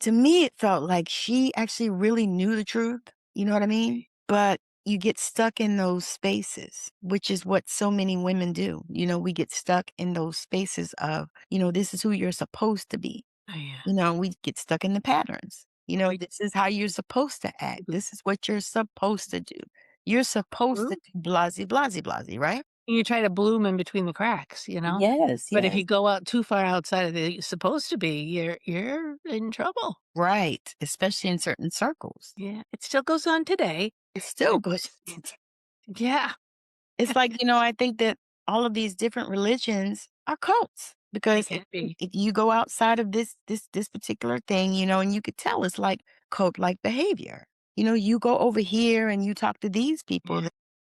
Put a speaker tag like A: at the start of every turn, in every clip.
A: to me, it felt like she actually really knew the truth. You know what I mean? But you get stuck in those spaces, which is what so many women do. We get stuck in those spaces of, this is who you're supposed to be.
B: Oh, yeah.
A: We get stuck in the patterns.
B: We
A: This is how you're supposed to act. This is what you're supposed to do. You're supposed to
B: bloom.
A: do blasey, blasey, blasey, right?
B: You try to bloom in between the cracks, you know?
A: Yes,
B: But if
A: yes.
B: you go out too far outside of the supposed to be, you're in trouble.
A: Right. Especially in certain circles.
B: Yeah, it still goes on today.
A: It still
B: It
A: goes.
B: Yeah,
A: It's like, I think that all of these different religions are cults
B: they
A: because
B: can be.
A: if you go outside of this particular thing, and you could tell it's like cult-like behavior. You go over here and you talk to these people
B: Yeah.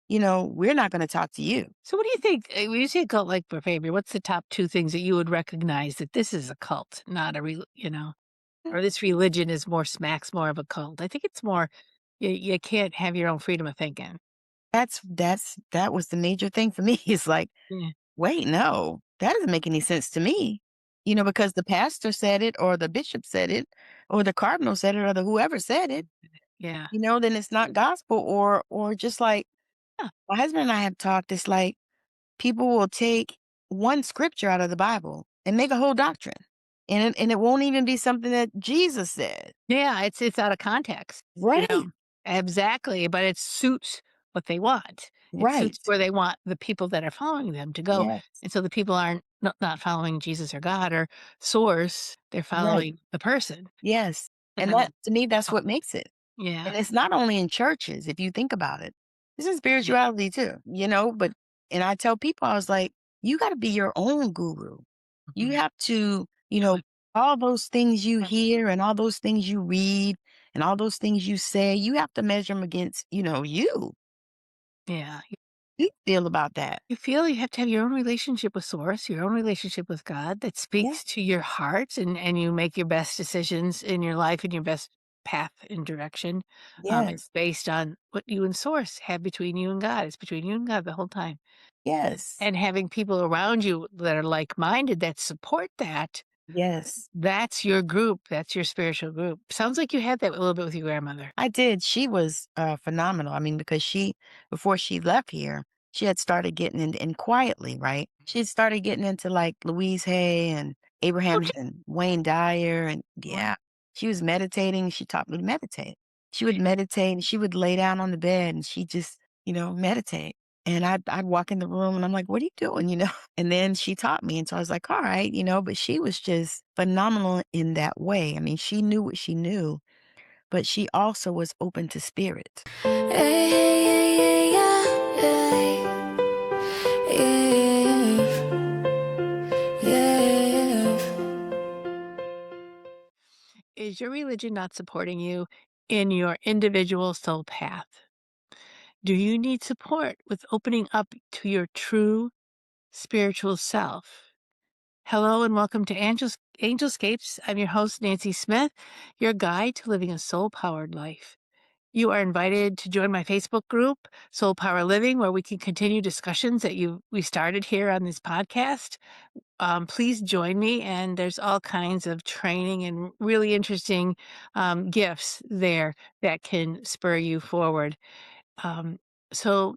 A: that, we're not going to talk to you.
B: So what do you think, when you say cult-like behavior, what's the top 2 things that you would recognize that this is a cult, not a
A: Mm,
B: or this religion is more smacks more of a cult? I think it's more you can't have your own freedom of thinking.
A: that was the major thing for me. It's like,
B: Yeah.
A: wait, no, that doesn't make any sense to me. Because the pastor said it or the bishop said it or the cardinal said it or the whoever said it.
B: Yeah.
A: Then it's not gospel or just like
B: Yeah.
A: my husband and I have talked, it's like people will take one scripture out of the Bible and make a whole doctrine. And it won't even be something that Jesus said.
B: Yeah, it's out of context, you
A: Right.
B: know? Exactly, but it suits what they want. It suits
A: Right.
B: where they want the people that are following them to go,
A: Yes.
B: and so the people aren't not following Jesus or God or source, they're
A: Right.
B: following the person.
A: Yes.
B: And
A: And
B: then
A: that to me, that's
B: oh,
A: what makes it.
B: yeah,
A: And it's not only in churches, if you think about it. It's in
B: yeah,
A: spirituality too, but and I tell people, I was like, you gotta be your own guru. You
B: mhm.
A: have to,
B: Do it.
A: all those things you hear and all those things you read and all those things you say, you have to measure them against, you.
B: Yeah.
A: You feel about that.
B: You feel you have to have your own relationship with Source, your own relationship with God that
A: Yeah.
B: speaks to your heart, and you make your best decisions in your life and your best path and direction. It's
A: Yes.
B: based on what you and Source have between you and God. It's between you and God the whole time.
A: Yes.
B: And having people around you that are like minded that support that,
A: Yes.
B: that's your group. That's your spiritual group. Sounds like you had that a little bit with your grandmother.
A: I did. She was phenomenal. I mean, because before she left here, she had started getting in quietly, right? She had started getting into like Louise Hay and
B: Oh,
A: Abraham and Wayne Dyer. And
B: wow.
A: yeah, she was meditating. She taught me to meditate. She would meditate and she would lay down on the bed and she just, meditate. And I'd walk in the room and I'm like, what are you doing? And then she taught me. And so I was like, all right, but she was just phenomenal in that way. I mean, she knew what she knew, but she also was open to spirit.
B: Is your religion not supporting you in your individual soul path? Do you need support with opening up to your true spiritual self? Hello and welcome to Angelscapes. I'm your host, Nancy Smith, your guide to living a soul powered life. You are invited to join my Facebook group, Soul Power Living, where we can continue discussions that we started here on this podcast. Please join me, and there's all kinds of training and really interesting gifts there that can spur you forward. Um, so,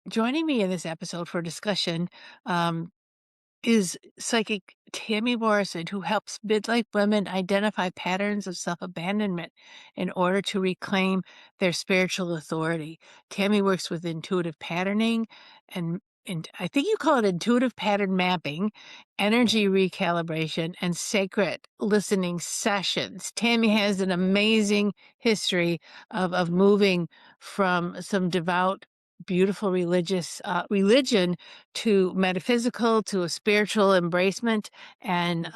B: joining me in this episode for discussion um, is Psychic Tammi Morrison, who helps midlife women identify patterns of self abandonment in order to reclaim their spiritual authority. Tammy works with intuitive patterning and I think you call it intuitive pattern mapping, energy recalibration, and sacred listening sessions. Tammy has an amazing history of moving from some devout, beautiful religious religion to metaphysical, to a spiritual embracement, and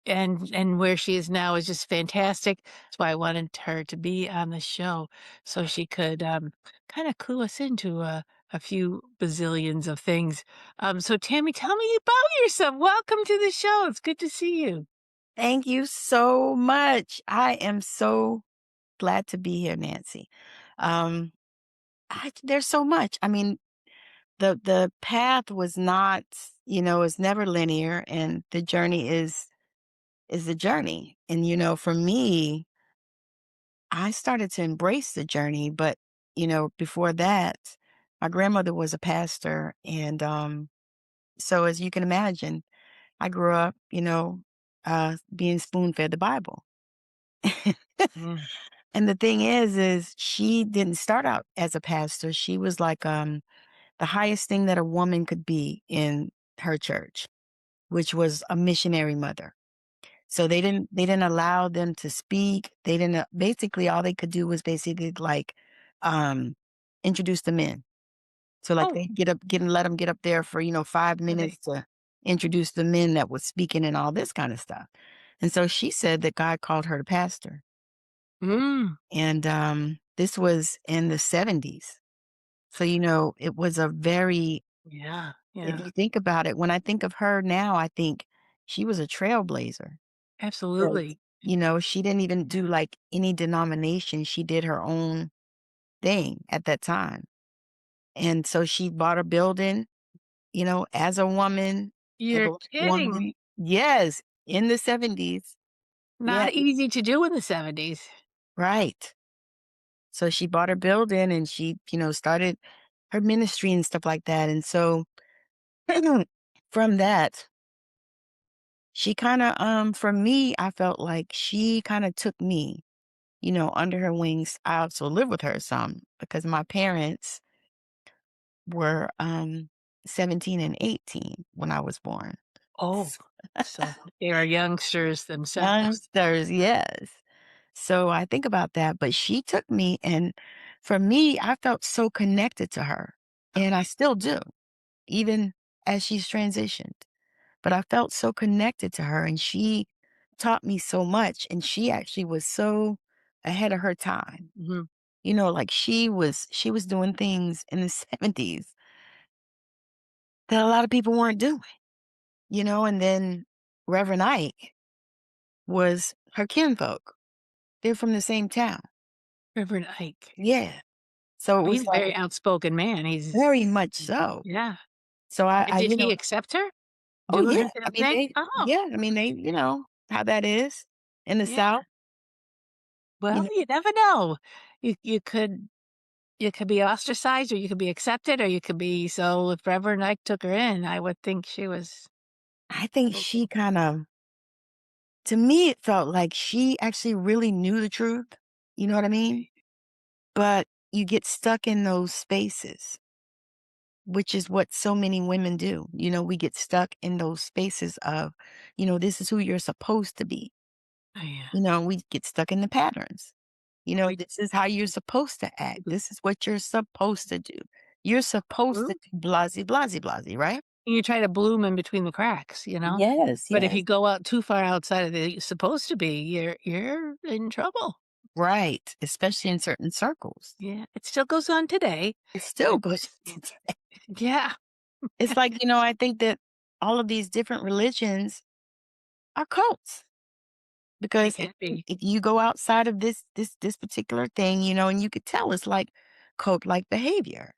B: and where she is now is just fantastic. That's why I wanted her to be on the show so she could kind of clue us into a few bazillions of things. So Tammy, tell me about yourself. Welcome to the show. It's good to see you.
A: Thank you so much. I am so glad to be here, Nancy. Um, there's so much. I mean, the path was not, is never linear, and the journey is the journey. And, for me, I started to embrace the journey, but, before that, my grandmother was a pastor. And so, as you can imagine, I grew up, being spoon fed the Bible.
B: Mm.
A: And the thing is she didn't start out as a pastor. She was like the highest thing that a woman could be in her church, which was a missionary mother. So they didn't allow them to speak. They didn't basically all they could do was basically like um introduce the men. So like
B: Oh,
A: they get and let them get up there for, 5 minutes
B: okay.
A: to introduce the men that was speaking and all this kind of stuff. And so she said that God called her to pastor.
B: Mm.
A: And this was in the 70s. So, it was a very
B: Yeah,
A: if
B: yeah,
A: you think about it, when I think of her now, I think she was a trailblazer. 'Cause,
B: absolutely.
A: she didn't even do, like, any denomination, she did her own thing at that time, and so she bought a building, as a woman, a
B: You're
A: Black
B: kidding
A: woman.
B: me.
A: Yes, in the 70s. Yeah,
B: Not easy to do in the '70s.
A: right. So she bought her building and she, started her ministry and stuff like that, and so from that, she kinda, for me, I felt like she kinda took me, under her wings. I also lived with her some because my parents were, 17 and 18 when I was born.
B: Oh, so they are youngsters themselves.
A: Youngsters, yes. So I think about that, but she took me, and for me, I felt so connected to her, and I
B: Okay.
A: still do, even as she's transitioned. But I felt so connected to her, and she taught me so much, and she actually was so ahead of her time.
B: Mhm.
A: Like she was doing things in the 70s that a lot of people weren't doing, and then Reverend Ike was her kinfolk. They're from the same town.
B: Reverend Ike.
A: Yeah. So it
B: Well,
A: was
B: he's a
A: like
B: very outspoken man. He's
A: very much so.
B: yeah.
A: So I,
B: And
A: I
B: did
A: you
B: he
A: know,
B: accept her?
A: oh
B: Do
A: yeah.
B: her damn thing? Oh,
A: They, how that is in the
B: yeah.
A: South, you
B: Well,
A: know.
B: you never know. You could be ostracized or you could be accepted or you could be so if Reverend Ike took her in, I would think she was
A: I think
B: oh,
A: she kind of to me, it felt like she actually really knew the truth. You know what I mean?
B: okay.
A: But you get stuck in those spaces, which is what so many women do. We get stuck in those spaces of, this is who you're supposed to be.
B: Oh, yeah.
A: We get stuck in the patterns.
B: We
A: This is how you're supposed to act. This is what you're supposed to do. You're supposed to
B: bloom
A: do blasey, blasey, blasey, right?
B: you try to bloom in between the cracks, you know?
A: Yes,
B: But if
A: yes.
B: you go out too far outside of the supposed to be, you're in trouble.
A: Right. Especially in certain circles.
B: Yeah, it still goes on today.
A: It still
B: It
A: goes.
B: yeah,
A: It's like, I think that all of these different religions are cults
B: it
A: because if
B: can be.
A: if you go outside of this particular thing, and you could tell it's like cult-like behavior.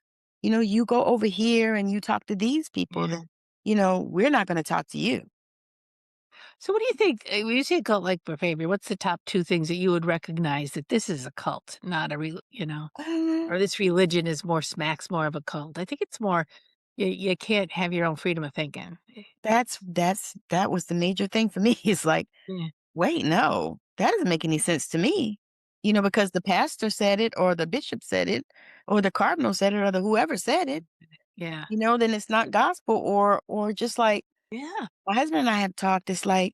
A: You go over here and you talk to these people,
B: Yeah.
A: then, we're not going to talk to you.
B: So what do you think, when you say cult like behavior, what's the top 2 things that you would recognize that this is a cult, not a real
A: Uh,
B: or this religion is more smacks more of a cult? I think it's more you can't have your own freedom of thinking.
A: that was the major thing for me. It's like,
B: Yeah,
A: wait, no, that doesn't make any sense to me. Because the pastor said it or the bishop said it or the cardinal said it or the whoever said it.
B: yeah,
A: Then it's not gospel or just like
B: yeah,
A: my husband and I have talked, it's like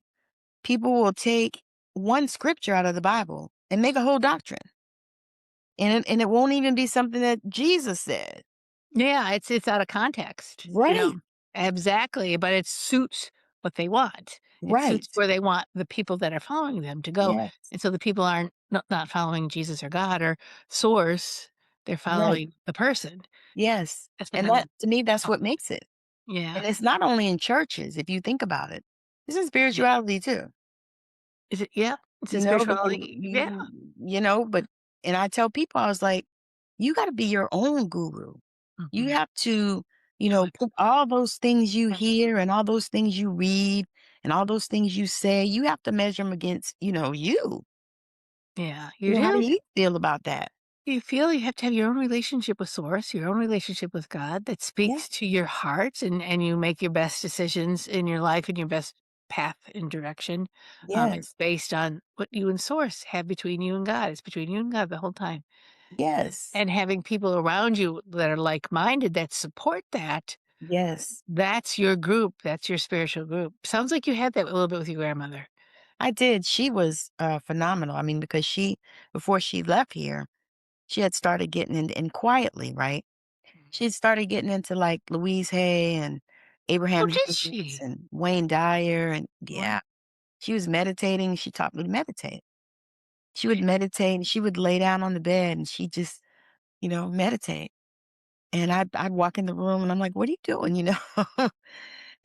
A: people will take one scripture out of the Bible and make a whole doctrine. And it won't even be something that Jesus said.
B: yeah, it's out of context,
A: Right.
B: Exactly, but it suits what they want. It suits
A: Right.
B: where they want the people that are following them to go,
A: Yes.
B: and so the people aren't not following Jesus or God or source, they're
A: Right.
B: following the person.
A: Yes.
B: That's
A: And
B: become
A: that to me, that's
B: cult.
A: what makes it.
B: Yeah,
A: And it's not only in churches, if you think about it. It's in
B: yeah.
A: spirituality too.
B: Is it yeah, it's a
A: Because
B: spirituality yeah.
A: but and I tell people, I was like, you got to be your own guru. You
B: Mhm.
A: have to,
B: Oh,
A: put all those things you hear and all those things you read and all those things you say, you have to measure them against, you.
B: Yeah,
A: You
B: you
A: know, how do
B: do.
A: you feel about that?
B: You feel you have to have your own relationship with Source, your own relationship with God that
A: Yeah.
B: speaks to your heart, and you make your best decisions in your life and your best path and direction. It's
A: Yes.
B: based on what you and Source have between you and God. It's between you and God the whole time.
A: Yes.
B: And having people around you that are like-minded that support that,
A: Yes.
B: that's your group. That's your spiritual group. Sounds like you had that a little bit with your grandmother.
A: I did. She was, phenomenal. I mean, because before she left here, she had started getting in quietly, right? She had started getting into, like, Louise Hay and
B: Oh,
A: Abraham
B: did
A: Hicks
B: she?
A: and Wayne Dyer, and
B: Wow.
A: yeah, she was meditating. She taught me to meditate. She would meditate, and she would lay down on the bed, and she just, meditate. And I'd walk in the room, and I'm like, "What are you doing?"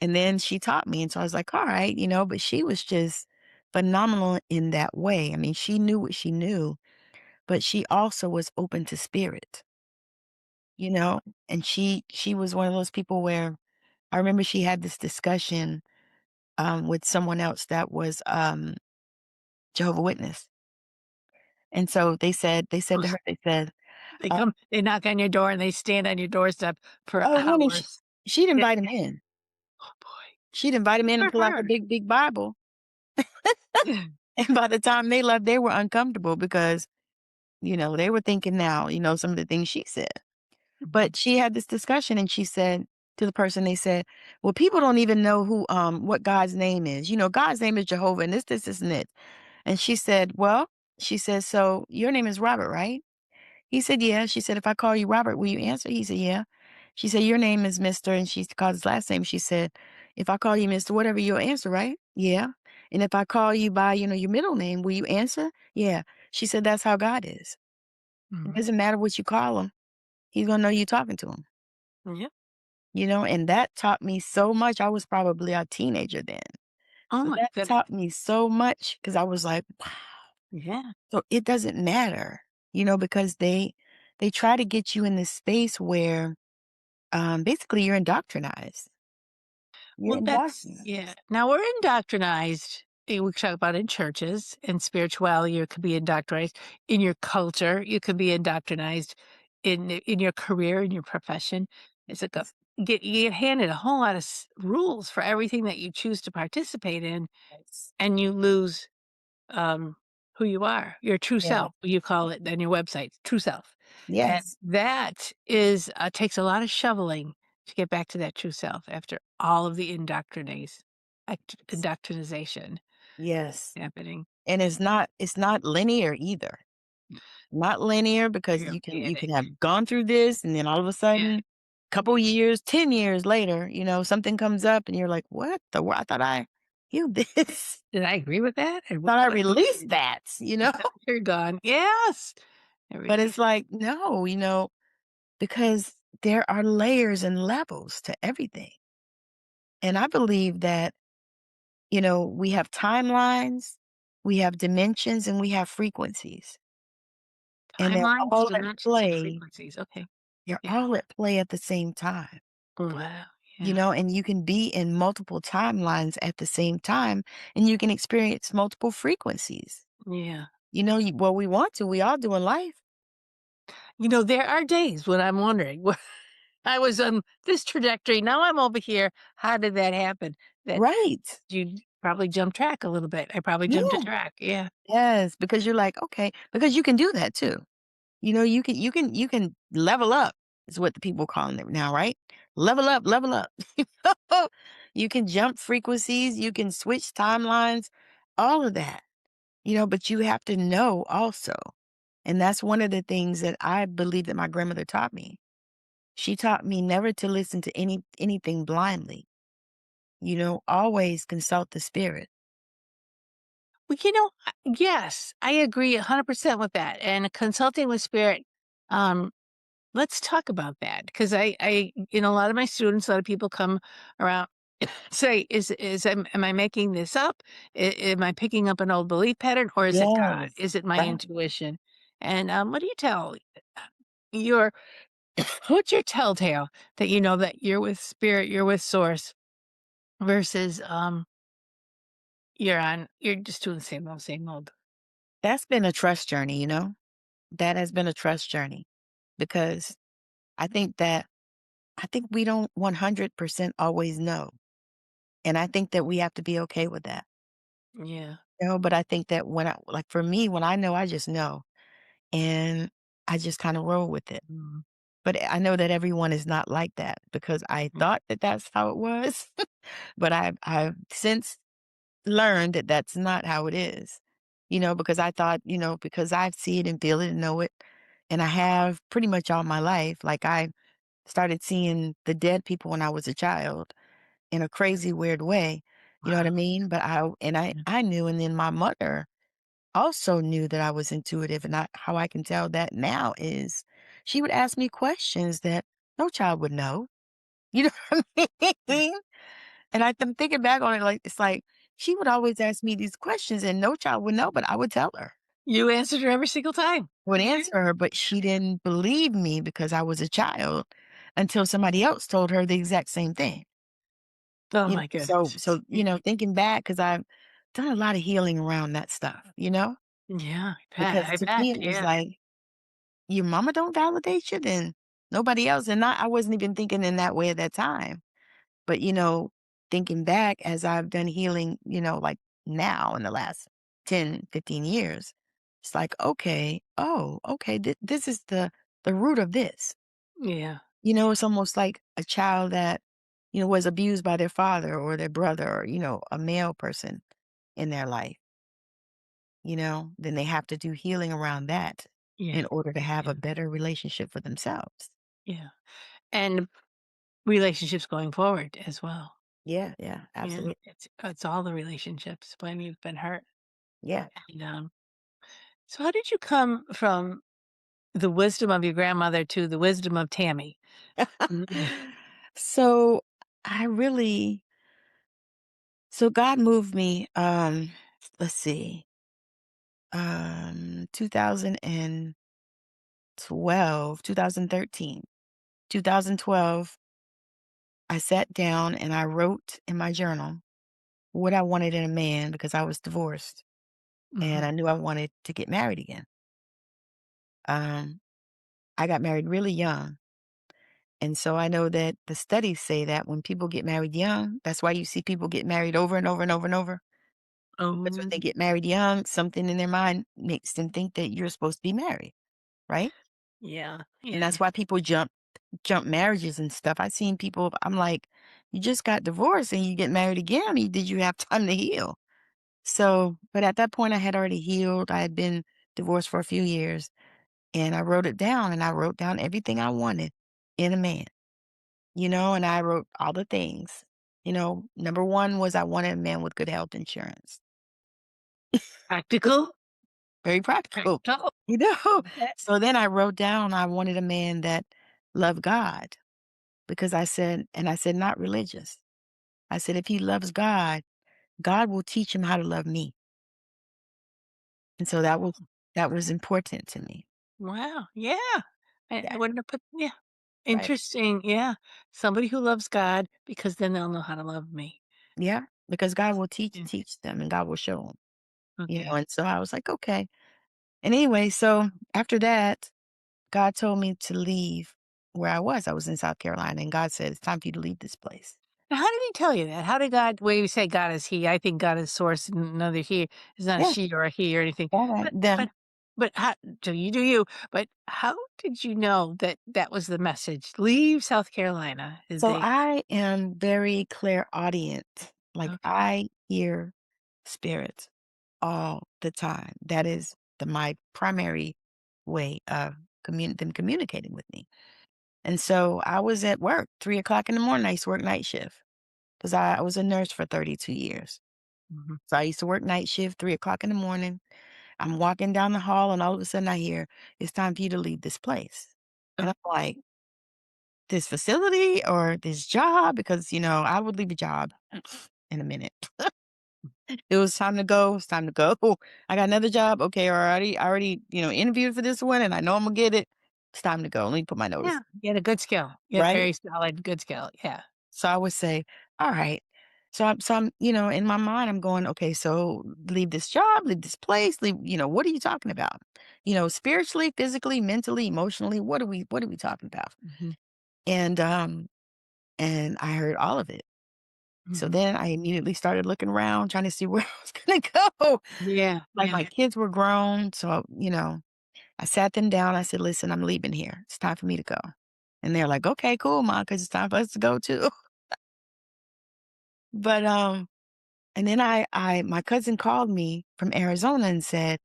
A: And then she taught me, and so I was like, "Alright," but she was just phenomenal in that way. I mean, she knew what she knew, but she also was open to spirit, you know? And she was one of those people where I remember she had this discussion, with someone else that was, Jehovah Witness. And so they said to her, they said, uh
B: They knock on your door and they stand on your doorstep for
A: "Oh, honey,"
B: hours.
A: she'd
B: Yeah.
A: invite him in.
B: Oh, boy.
A: She'd invite him in and
B: For
A: pull out the
B: her.
A: big, big Bible, and by the time they left, they were uncomfortable because, they were thinking now, some of the things she said.
B: Mhm.
A: But she had this discussion and she said to the person, they said, "Well, people don't even know what God's name is. God's name is Jehovah and this, and it." And she said, "Well," she says, "So your name is Robert, right?" He said, "Yeah." She said, "If I call you Robert, will you answer?" He said, "Yeah." She said, "Your name is Mr." And she called his last name. She said, "If I call you Mr. Whatever, you'll answer, right?" "Yeah." "And if I call you by, your middle name, will you answer?" "Yeah." She said, "That's how God is. It
B: Mhm.
A: doesn't matter what you call him. He's gonna know you're talking to him."
B: Yep.
A: And that taught me so much. I was probably a teenager then.
B: Oh
A: So
B: my
A: that
B: goodness.
A: taught me so much because I was like, wow.
B: Yeah.
A: So it doesn't matter, because they try to get you in this space where basically you're indoctrinized. You're
B: Well, that's yeah.
A: indoctrinized.
B: Now we're indoctrinized. We talk about in churches and spirituality. You could be indoctrinized in your culture. You could be indoctrinized in your career, in your profession. It's like you get handed a whole lot of rules for everything that you choose to participate in,
A: Yes.
B: and you lose um, who you are, your true
A: Yeah.
B: self. You call it on your website, true self, and
A: Yes.
B: that is takes a lot of shoveling to get back to that true self after all of the indoctrinization
A: Yes.
B: happening.
A: And it's not linear either. Not linear because
B: You're
A: you can
B: organic.
A: have gone through this and then all of a
B: Yeah.
A: sudden, couple years, 10 years later, something comes up and you're like, "What the wor I thought I healed this.
B: Did I agree with that? And
A: Thought I
B: what?
A: released that?"
B: You're gone. Yes.
A: But
B: Everything.
A: it's like, no, because there are layers and levels to everything. And I believe that, we have timelines, we have dimensions, and we have frequencies. And they're
B: Timelines,
A: all at
B: dimensions, and
A: play.
B: frequencies. Okay.
A: They're
B: Yeah.
A: all at play at the same time.
B: Wow. Yeah.
A: And you can be in multiple timelines at the same time, and you can experience multiple frequencies.
B: Yeah.
A: Well, we want to. We all do in life.
B: There are days when I'm wondering, I was on this trajectory, now I'm over here. How did that happen? That
A: Right.
B: you probably jumped track a little bit. I probably jumped a
A: Yeah.
B: track. Yeah.
A: Yes. Because you're like, okay, because you can do that too. You can level up is what the people calling it now, right? Level up, level up. You can jump frequencies, you can switch timelines, all of that. But you have to know also. And that's one of the things that I believe that my grandmother taught me. She taught me never to listen to anything blindly. Always consult the spirit.
B: Well, yes, I agree 100% with that. And consulting with spirit, um, let's talk about that because a lot of my students, a lot of people come around say, am I making this up? Am I picking up an old belief pattern or is it God?
A: Yes.
B: Is it my
A: Right.
B: intuition? And what do you tell your what's your telltale that you know that you're with spirit, you're with source versus you're just doing the same old.
A: That's been a trust journey, you know? That has been a trust journey because I think that I think we don't 100% always know. And I think that we have to be okay with that.
B: Yeah.
A: You know, but I think that when I like for me, when I know, I just know. And I just kind of roll with it.
B: Mhm.
A: But I know that everyone is not like that because I
B: Mm.
A: thought that that's how it was. But I've since learned that that's not how it is. You know, because I thought, you know, because I see it and feel it and know it. And I have pretty much all my life. Like I started seeing the dead people when I was a child in a crazy weird way. You know what I
B: Wow.
A: mean? But
B: Yeah.
A: I knew, and then my mother also knew that I was intuitive, and how I can tell that now is she would ask me questions that no child would know. You know what I
B: Yeah.
A: mean? And I'm thinking back on it, like it's like she would always ask me these questions, and no child would know, but I would tell her,
B: You answered her every single time.
A: would
B: Yeah.
A: answer her, but she didn't believe me because I was a child until somebody else told her the exact same thing.
B: Oh
A: You know,
B: my goodness.
A: you know, thinking back, because 'cause I've done a lot of healing around that stuff, you know?
B: Yeah,
A: Because
B: I
A: to
B: bet,
A: me, it was
B: yeah.
A: like, "Your mama don't validate you, then nobody else," and I wasn't even thinking in that way at that time. But, you know, thinking back as I've done healing, you know, like now in the last 10, 15 years, it's like, "Okay, oh, okay, this is the root of this."
B: Yeah,
A: You know,
B: yeah,
A: it's almost like a child that, you know, was abused by their father or their brother or, you know, a male person in their life, you know, then they have to do healing around that
B: yeah,
A: in order to have
B: yeah,
A: a better relationship for themselves.
B: yeah. And relationships going forward as well.
A: Yeah, yeah,
B: Yeah,
A: absolutely.
B: it's all the relationships when you've been hurt.
A: Yeah.
B: And, so how did you come from the wisdom of your grandmother to the wisdom of Tammy? Mm.
A: So I really so God moved me, let's see, 2012, 2013. 2012, I sat down and I wrote in my journal what I wanted in a man because I was divorced and
B: Mhm.
A: I knew I wanted to get married again. Um, I got married really young. And so I know that the studies say that when people get married young, that's why you see people get married over and over and over and over. Because when
B: Oh,
A: they get married young, something in their mind makes them think that you're supposed to be married, right?
B: yeah,
A: And
B: yeah,
A: that's why people jump marriages and stuff. I've seen people, I'm like, you just got divorced and you get married again. I mean, did you have time to heal? So, but at that point, I had already healed. I had been divorced for a few years and I wrote it down and I wrote down everything I wanted in a man, you know, and I wrote all the things. You know, number one was I wanted a man with good health insurance.
B: practical,
A: Very practical,
B: practical.
A: you know?
B: Okay.
A: So then I wrote down I wanted a man that loved God because I said, not religious. I said, if he loves God, God will teach him how to love me. And so that was important to me.
B: Wow, yeah. I
A: Yeah.
B: wouldn't have put yeah.
A: Right.
B: Interesting, yeah. Somebody who loves God because then they'll know how to love me.
A: Yeah. Because God will
B: Yeah,
A: teach them and God will show them, you know?
B: okay.
A: And so I was like, okay. And anyway, so after that, God told me to leave where I was. I was in South Carolina and God said, it's time for you to leave this place.
B: Now how did he tell you that? How did God well, you say God is he, I think God is source, and neither he is not a
A: Yeah.
B: she or a he or anything.
A: All right.
B: But
A: Them.
B: but but how do you, but how did you know that that was the message? Leave South Carolina. Is
A: So
B: they
A: I am very clairaudient. Like
B: okay.
A: I hear spirits all the time. That is my primary way of them communicating with me. And so I was at work 3 o'clock in the morning. I used to work night shift because I was a nurse for 32 years.
B: Mhm.
A: So I used to work night shift 3 o'clock in the morning. I'm walking down the hall and all of a sudden I hear, it's time for you to leave this place. And
B: Oh,
A: I'm like, this facility or this job? Because, you know, I would leave a job in a minute. It was time to go. It's time to go. I got another job. Okay, I already, you know, interviewed for this one and I know I'm gonna get it. It's time to go. Let me put my notice,
B: yeah, you had a good skill. You had
A: right?
B: very solid good skill, yeah.
A: So I would say, all right. So I'm, in my mind, I'm going, okay, so leave this job, leave this place, leave, what are you talking about? Spiritually, physically, mentally, emotionally, what are we talking about?
B: Mhm.
A: And and I heard all of it. So
B: Mhm.
A: then I immediately started looking around, trying to see where I was gonna go.
B: Yeah,
A: Like
B: yeah.
A: my kids were grown, so I sat them down. I said, "Listen, I'm leaving here. It's time for me to go." And they're like, "Okay, cool, mom, because it's time for us to go too." But and then my cousin called me from Arizona and said,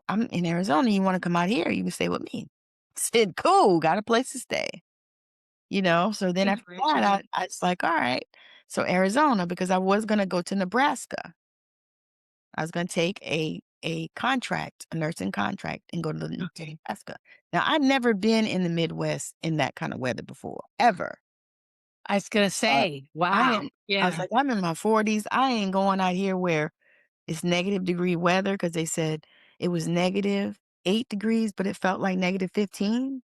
A: "I'm in Arizona. You want to come out here? You can stay with me." I said, "Cool, got a place to stay." So then after that,
B: Congratulations.
A: I was like, "All right." So Arizona, because I was gonna go to Nebraska. I was gonna take a contract, a nursing contract, and go to
B: Okay.
A: Nebraska. Now, I've never been in the Midwest in that kind of weather before, ever.
B: I was gonna
A: Uh,
B: say,
A: I
B: wow.
A: am I was
B: Yeah.
A: like, "I'm in my 40s. I ain't going out here where it's negative degree weather because they said it was negative 8 degrees, but it felt like negative 15."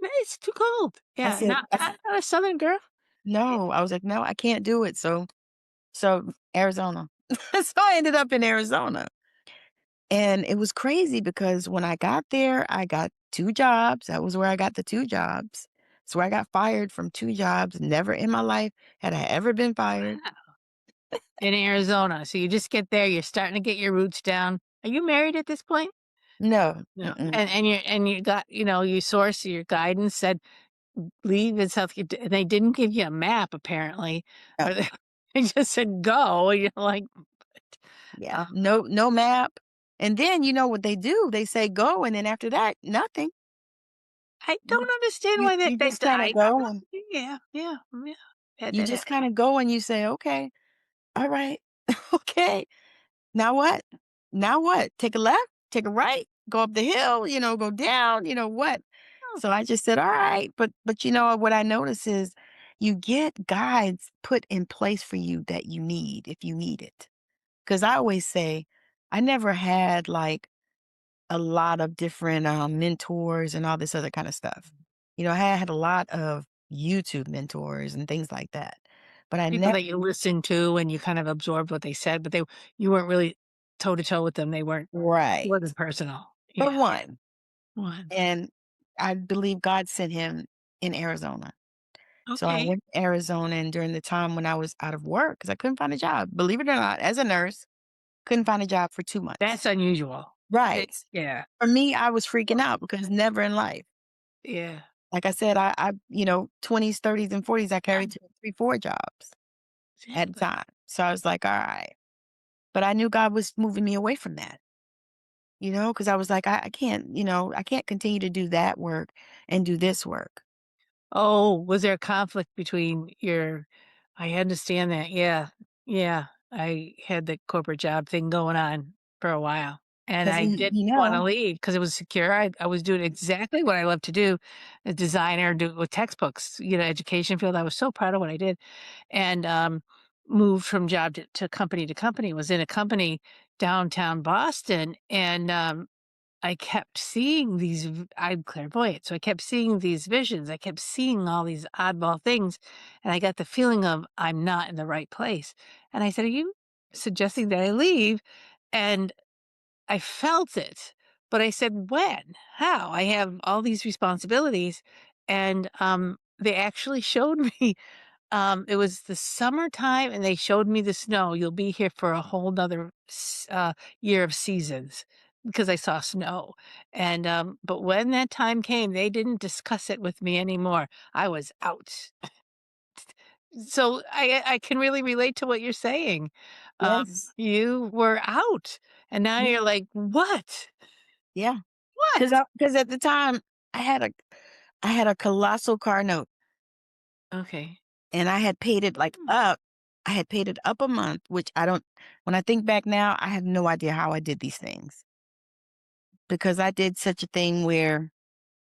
B: It's too cold.
A: I
B: Yeah,
A: said
B: not
A: I
B: I'm
A: said,
B: not a Southern girl. Yeah.
A: "No." I was like, "No, I can't do it." So Arizona. So I ended up in Arizona. And it was crazy because when I got there, I got 2 jobs. That was where I got the 2 jobs. So I got fired from 2 jobs. Never in my life had I ever been fired.
B: Wow. In Arizona, so you just get there, you're starting to get your roots down. Are you married at this point?
A: No.
B: No.
A: Mm-mm.
B: And you got, your source, your guidance said, "Leave in South." And they didn't give you a map apparently,
A: No.
B: or they they just said, "Go," and you're like,
A: Yeah.
B: "Uh,
A: No map. And then you know what they do? They say go, and then after that, nothing.
B: I
A: You
B: don't understand
A: you
B: why
A: you
B: that
A: just kinda go and
B: yeah, yeah, yeah, had
A: you
B: that
A: just
B: happen."
A: kinda go and you say, "Okay. All right. Okay. Now what? Now what? Take a left, take a right, go up the hill, go down, what?"
B: Oh,
A: So I just said, "All right." But what I notice is you get guides put in place for you that you need if you need it. Because I always say I never had like a lot of different mentors and all this other kind of stuff. I had a lot of YouTube mentors and things like that. But I
B: people
A: never
B: that you listened to and you kind of absorbed what they said, but you weren't really toe to toe with them, it
A: right.
B: wasn't personal.
A: But
B: Yeah,
A: one.
B: one.
A: And I believe God sent him in Arizona. So I
B: Okay,
A: went to Arizona, and during the time when I was out of work, because I couldn't find a job, believe it or not, as a nurse, couldn't find a job for 2 months.
B: that's unusual.
A: Right.
B: Yeah,
A: For me, I was freaking
B: well,
A: out because never in life.
B: yeah,
A: Like I said, 20s, 30s, and 40s, I
B: yeah,
A: carried 2, 3, 4 jobs at a
B: exactly.
A: time. So I was like, "All right." But I knew God was moving me away from that, because I was like, I can't, I can't continue to do that work and do this work."
B: Oh, was there a conflict between your I understand that, yeah, yeah. I had the corporate job thing going on for a while, and
A: 'Cause
B: I
A: you
B: didn't
A: you
B: wanna
A: know
B: leave because it was secure. I was doing exactly what I love to do, a designer, do with textbooks, education field. I was so proud of what I did, and, moved from job to company to company, was in a company downtown Boston, and, I kept seeing I'm clairvoyant, so I kept seeing these visions. I kept seeing all these oddball things, and I got the feeling of I'm not in the right place. And I said, "Are you suggesting that I leave?" And I felt it, but I said, "When? How? I have all these responsibilities." And they actually showed me it was the summertime, and they showed me the snow. "You'll be here for a whole 'nother year of seasons," because I saw snow, and, but when that time came, they didn't discuss it with me anymore. I was out. So I can really relate to what you're saying.
A: Yes.
B: You were out, and now
A: Yeah.
B: you're like, "What?
A: Yeah.
B: What?"
A: Because at the time, I had a I had a colossal car note,
B: Okay.
A: and I had paid it, like,
B: Hmm,
A: up. I had paid it up a month, which I don't when I think back now, I have no idea how I did these things, because I did such a thing where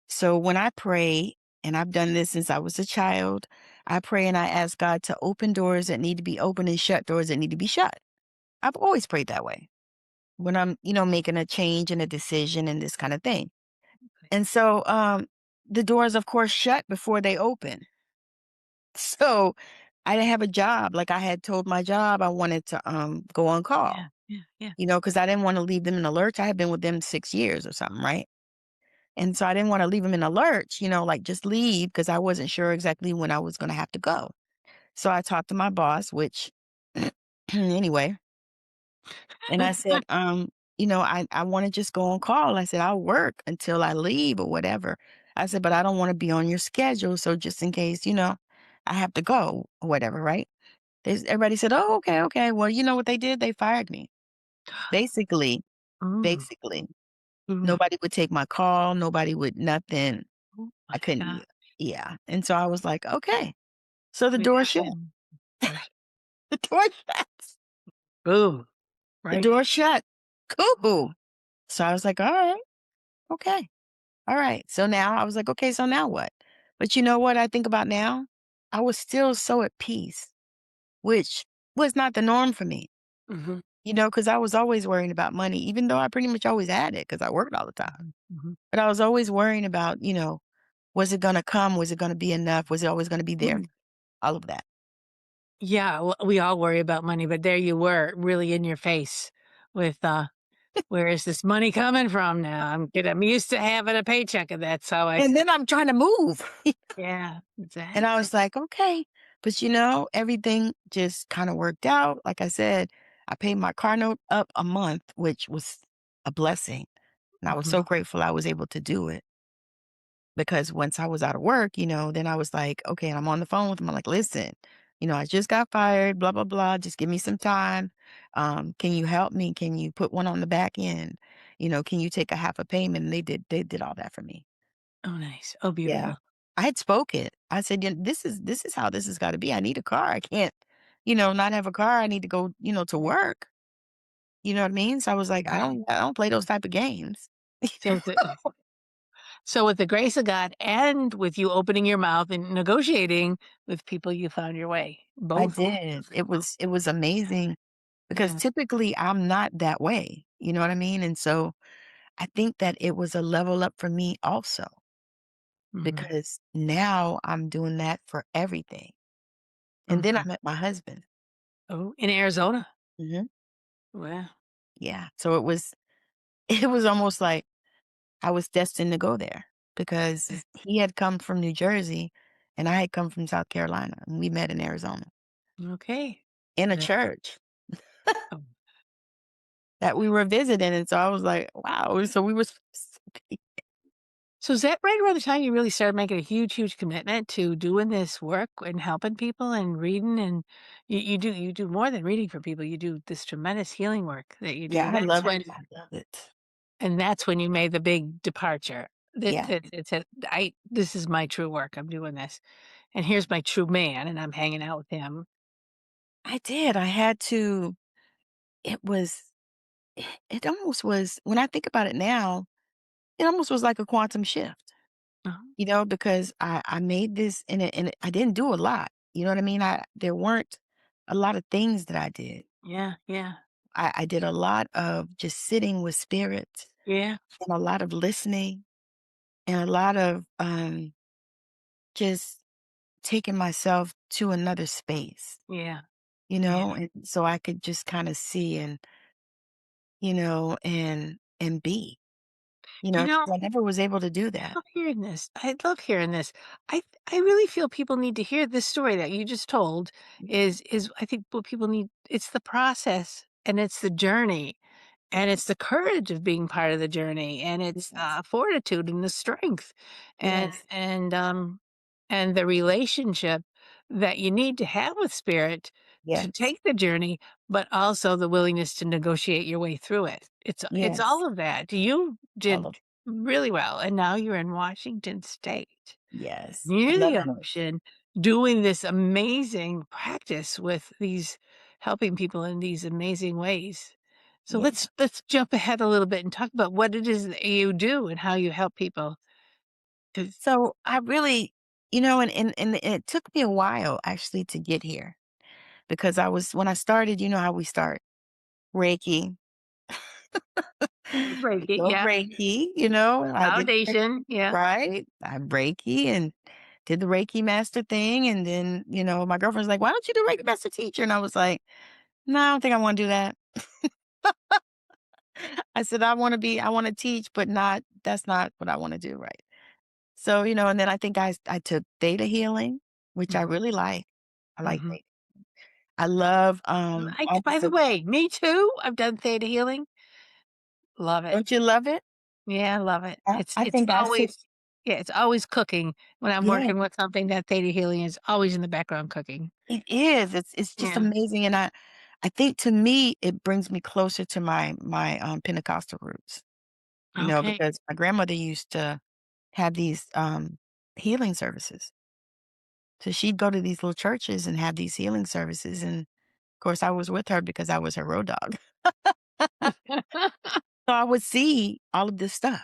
A: so when I pray, and I've done this since I was a child, I pray and I ask God to open doors that need to be open and shut doors that need to be shut. I've always prayed that way when I'm, making a change and a decision and this kind of thing. And so, the doors, of course, shut before they open. So I didn't have a job. Like, I had told my job I wanted to, go on call,
B: Yeah, yeah, yeah.
A: because I didn't wanna leave them in a lurch. I had been with them 6 years or something, right? And so I didn't wanna leave them in a lurch, like, just leave because I wasn't sure exactly when I was gonna have to go. So I talked to my boss, which anyway, and I said, I wanna just go on call. I said, "I'll work until I leave or whatever." I said, "But I don't wanna be on your schedule, so just in case, I have to go or whatever," right? Everybody said, "Oh, okay, okay." Well, you know what they did? They fired me. Basically,
B: Ooh,
A: basically,
B: ooh,
A: nobody would take my call, nobody would nothing.
B: oh
A: I
B: my
A: couldn't
B: god.
A: yeah, and so I was like, "Okay." So the
B: Yeah,
A: door shut.
B: mm, there's
A: The door shut.
B: boom,
A: The
B: right?
A: door shut. Cool. So I was like, "Alright, okay. Alright." So now I was like, "Okay, so now what?" But you know what I think about now? I was still so at peace, which was not the norm for me,
B: Mhm,
A: because I was always worrying about money, even though I pretty much always had it because I worked all the time.
B: mhm, mhm.
A: But I was always worrying about, was it gonna come? Was it gonna be enough? Was it always gonna be there?
B: Mm.
A: All of that.
B: Yeah, we all worry about money, but there you were, really in your face with, "Where is this money coming from now? I'm used to having a paycheck, and that's how I."
A: And then I'm trying to move.
B: Yeah,
A: And I
B: exactly.
A: was like, "Okay." But, everything just kinda worked out. Like I said, I paid my car note up a month, which was a blessing, and I was
B: Mhm.
A: so grateful I was able to do it because once I was out of work, then I was like, "Okay," and I'm on the phone with him. I'm like, "Listen, I just got fired, blah, blah, blah. Just give me some time. Can you help me? Can you put one on the back end? Can you take a half a payment?" And they did all that for me.
B: Oh, nice. Oh,
A: Yeah.
B: beautiful.
A: I had spoke it. I said, this is how this has gotta be. I need a car. I can't, not have a car. I need to go, to work." You know what I mean? So I was like,
B: Right.
A: I don't play those type of games."
B: So with the grace of God and with you opening your mouth and negotiating with people, you found your way.
A: I
B: Both.
A: did. It was amazing because
B: Yeah.
A: typically I'm not that way. You know what I mean? And so I think that it was a level up for me also
B: Mhm.
A: because now I'm doing that for everything. And then I
B: Mhm.
A: met my husband.
B: Oh, in Arizona?
A: Mhm.
B: Well,
A: Yeah. So it was it was almost like I was destined to go there because
B: eh,
A: he had come from New Jersey and I had come from South Carolina, and we met in Arizona
B: okay.
A: in a
B: Ve
A: church
B: oh.
A: that we were visiting. And so I was like, wow. So we were supposed to be.
B: So is that right around the time you really started making a huge, huge commitment to doing this work and helping people and reading and you do more than reading for people, you do this tremendous healing work that you do.
A: Yeah, I love it.
B: And that's when you made the big departure.
A: Yeah,
B: It said, "I this is my true work, I'm doing this, and here's my true man, and I'm hanging out with him."
A: I did. I had to, it was, it almost was, when I think about it now, it almost was like a quantum shift,
B: Uh-huh.
A: because I made this and I didn't do a lot. You know what I mean? There weren't a lot of things that I did.
B: Yeah, yeah,
A: I did a lot of just sitting with spirit
B: yeah,
A: and a lot of listening and a lot of just taking myself to another space,
B: yeah, yeah.
A: and so I could just kind of see and and be,
B: You
A: 'cause
B: know,
A: I never was able to do
B: I
A: that.
B: love hearing this. I love hearing this. I really feel people need to hear this story that you just told is I think what people need it's the process and it's the journey and it's the courage of being part of the journey and it's
A: Yes,
B: fortitude and the strength and
A: yes,
B: and and the relationship that you need to have with spirit to
A: yes,
B: take the journey, but also the willingness to negotiate your way through it. It's
A: yes,
B: all of that. You
A: all
B: did
A: of
B: really well, and now you're in Washington State,
A: yes. I
B: near
A: love
B: the
A: it.
B: ocean, doing this amazing practice with these helping people in these amazing ways. So
A: Yeah.
B: let's jump ahead a little bit and talk about what it is that you do and how you help people. 'Cause
A: So I really, and it took me a while actually to get here because when I started, you know how we start Reiki.
B: break
A: We
B: it,
A: go
B: yeah.
A: Reiki, I did
B: Foundation, yeah.
A: right. I Reiki, and did the Reiki master thing. And then, my girlfriend's like, why don't you do Reiki master teacher? And I was like, no, I don't think I want to do that. I said, I want to teach, but that's not what I want to do. Right. So, and then I think I took theta healing, which I
B: Mhm,
A: really like. I like
B: mhm.
A: theta. I love,
B: By the
A: also,
B: way, me too. I've done theta healing. Love it.
A: don't you love it?
B: Yeah, I love it.
A: I
B: It's
A: think I sit,
B: always yeah, it's always cooking. When I'm
A: yeah,
B: working with something, that theta healing is always in the background cooking.
A: it is. It's just
B: Yeah.
A: amazing. And I think to me, it brings me closer to my Pentecostal roots,
B: Okay.
A: because my grandmother used to have these healing services. So she'd go to these little churches and have these healing services. And of course, I was with her because I was her road dog. So I would see all of this stuff.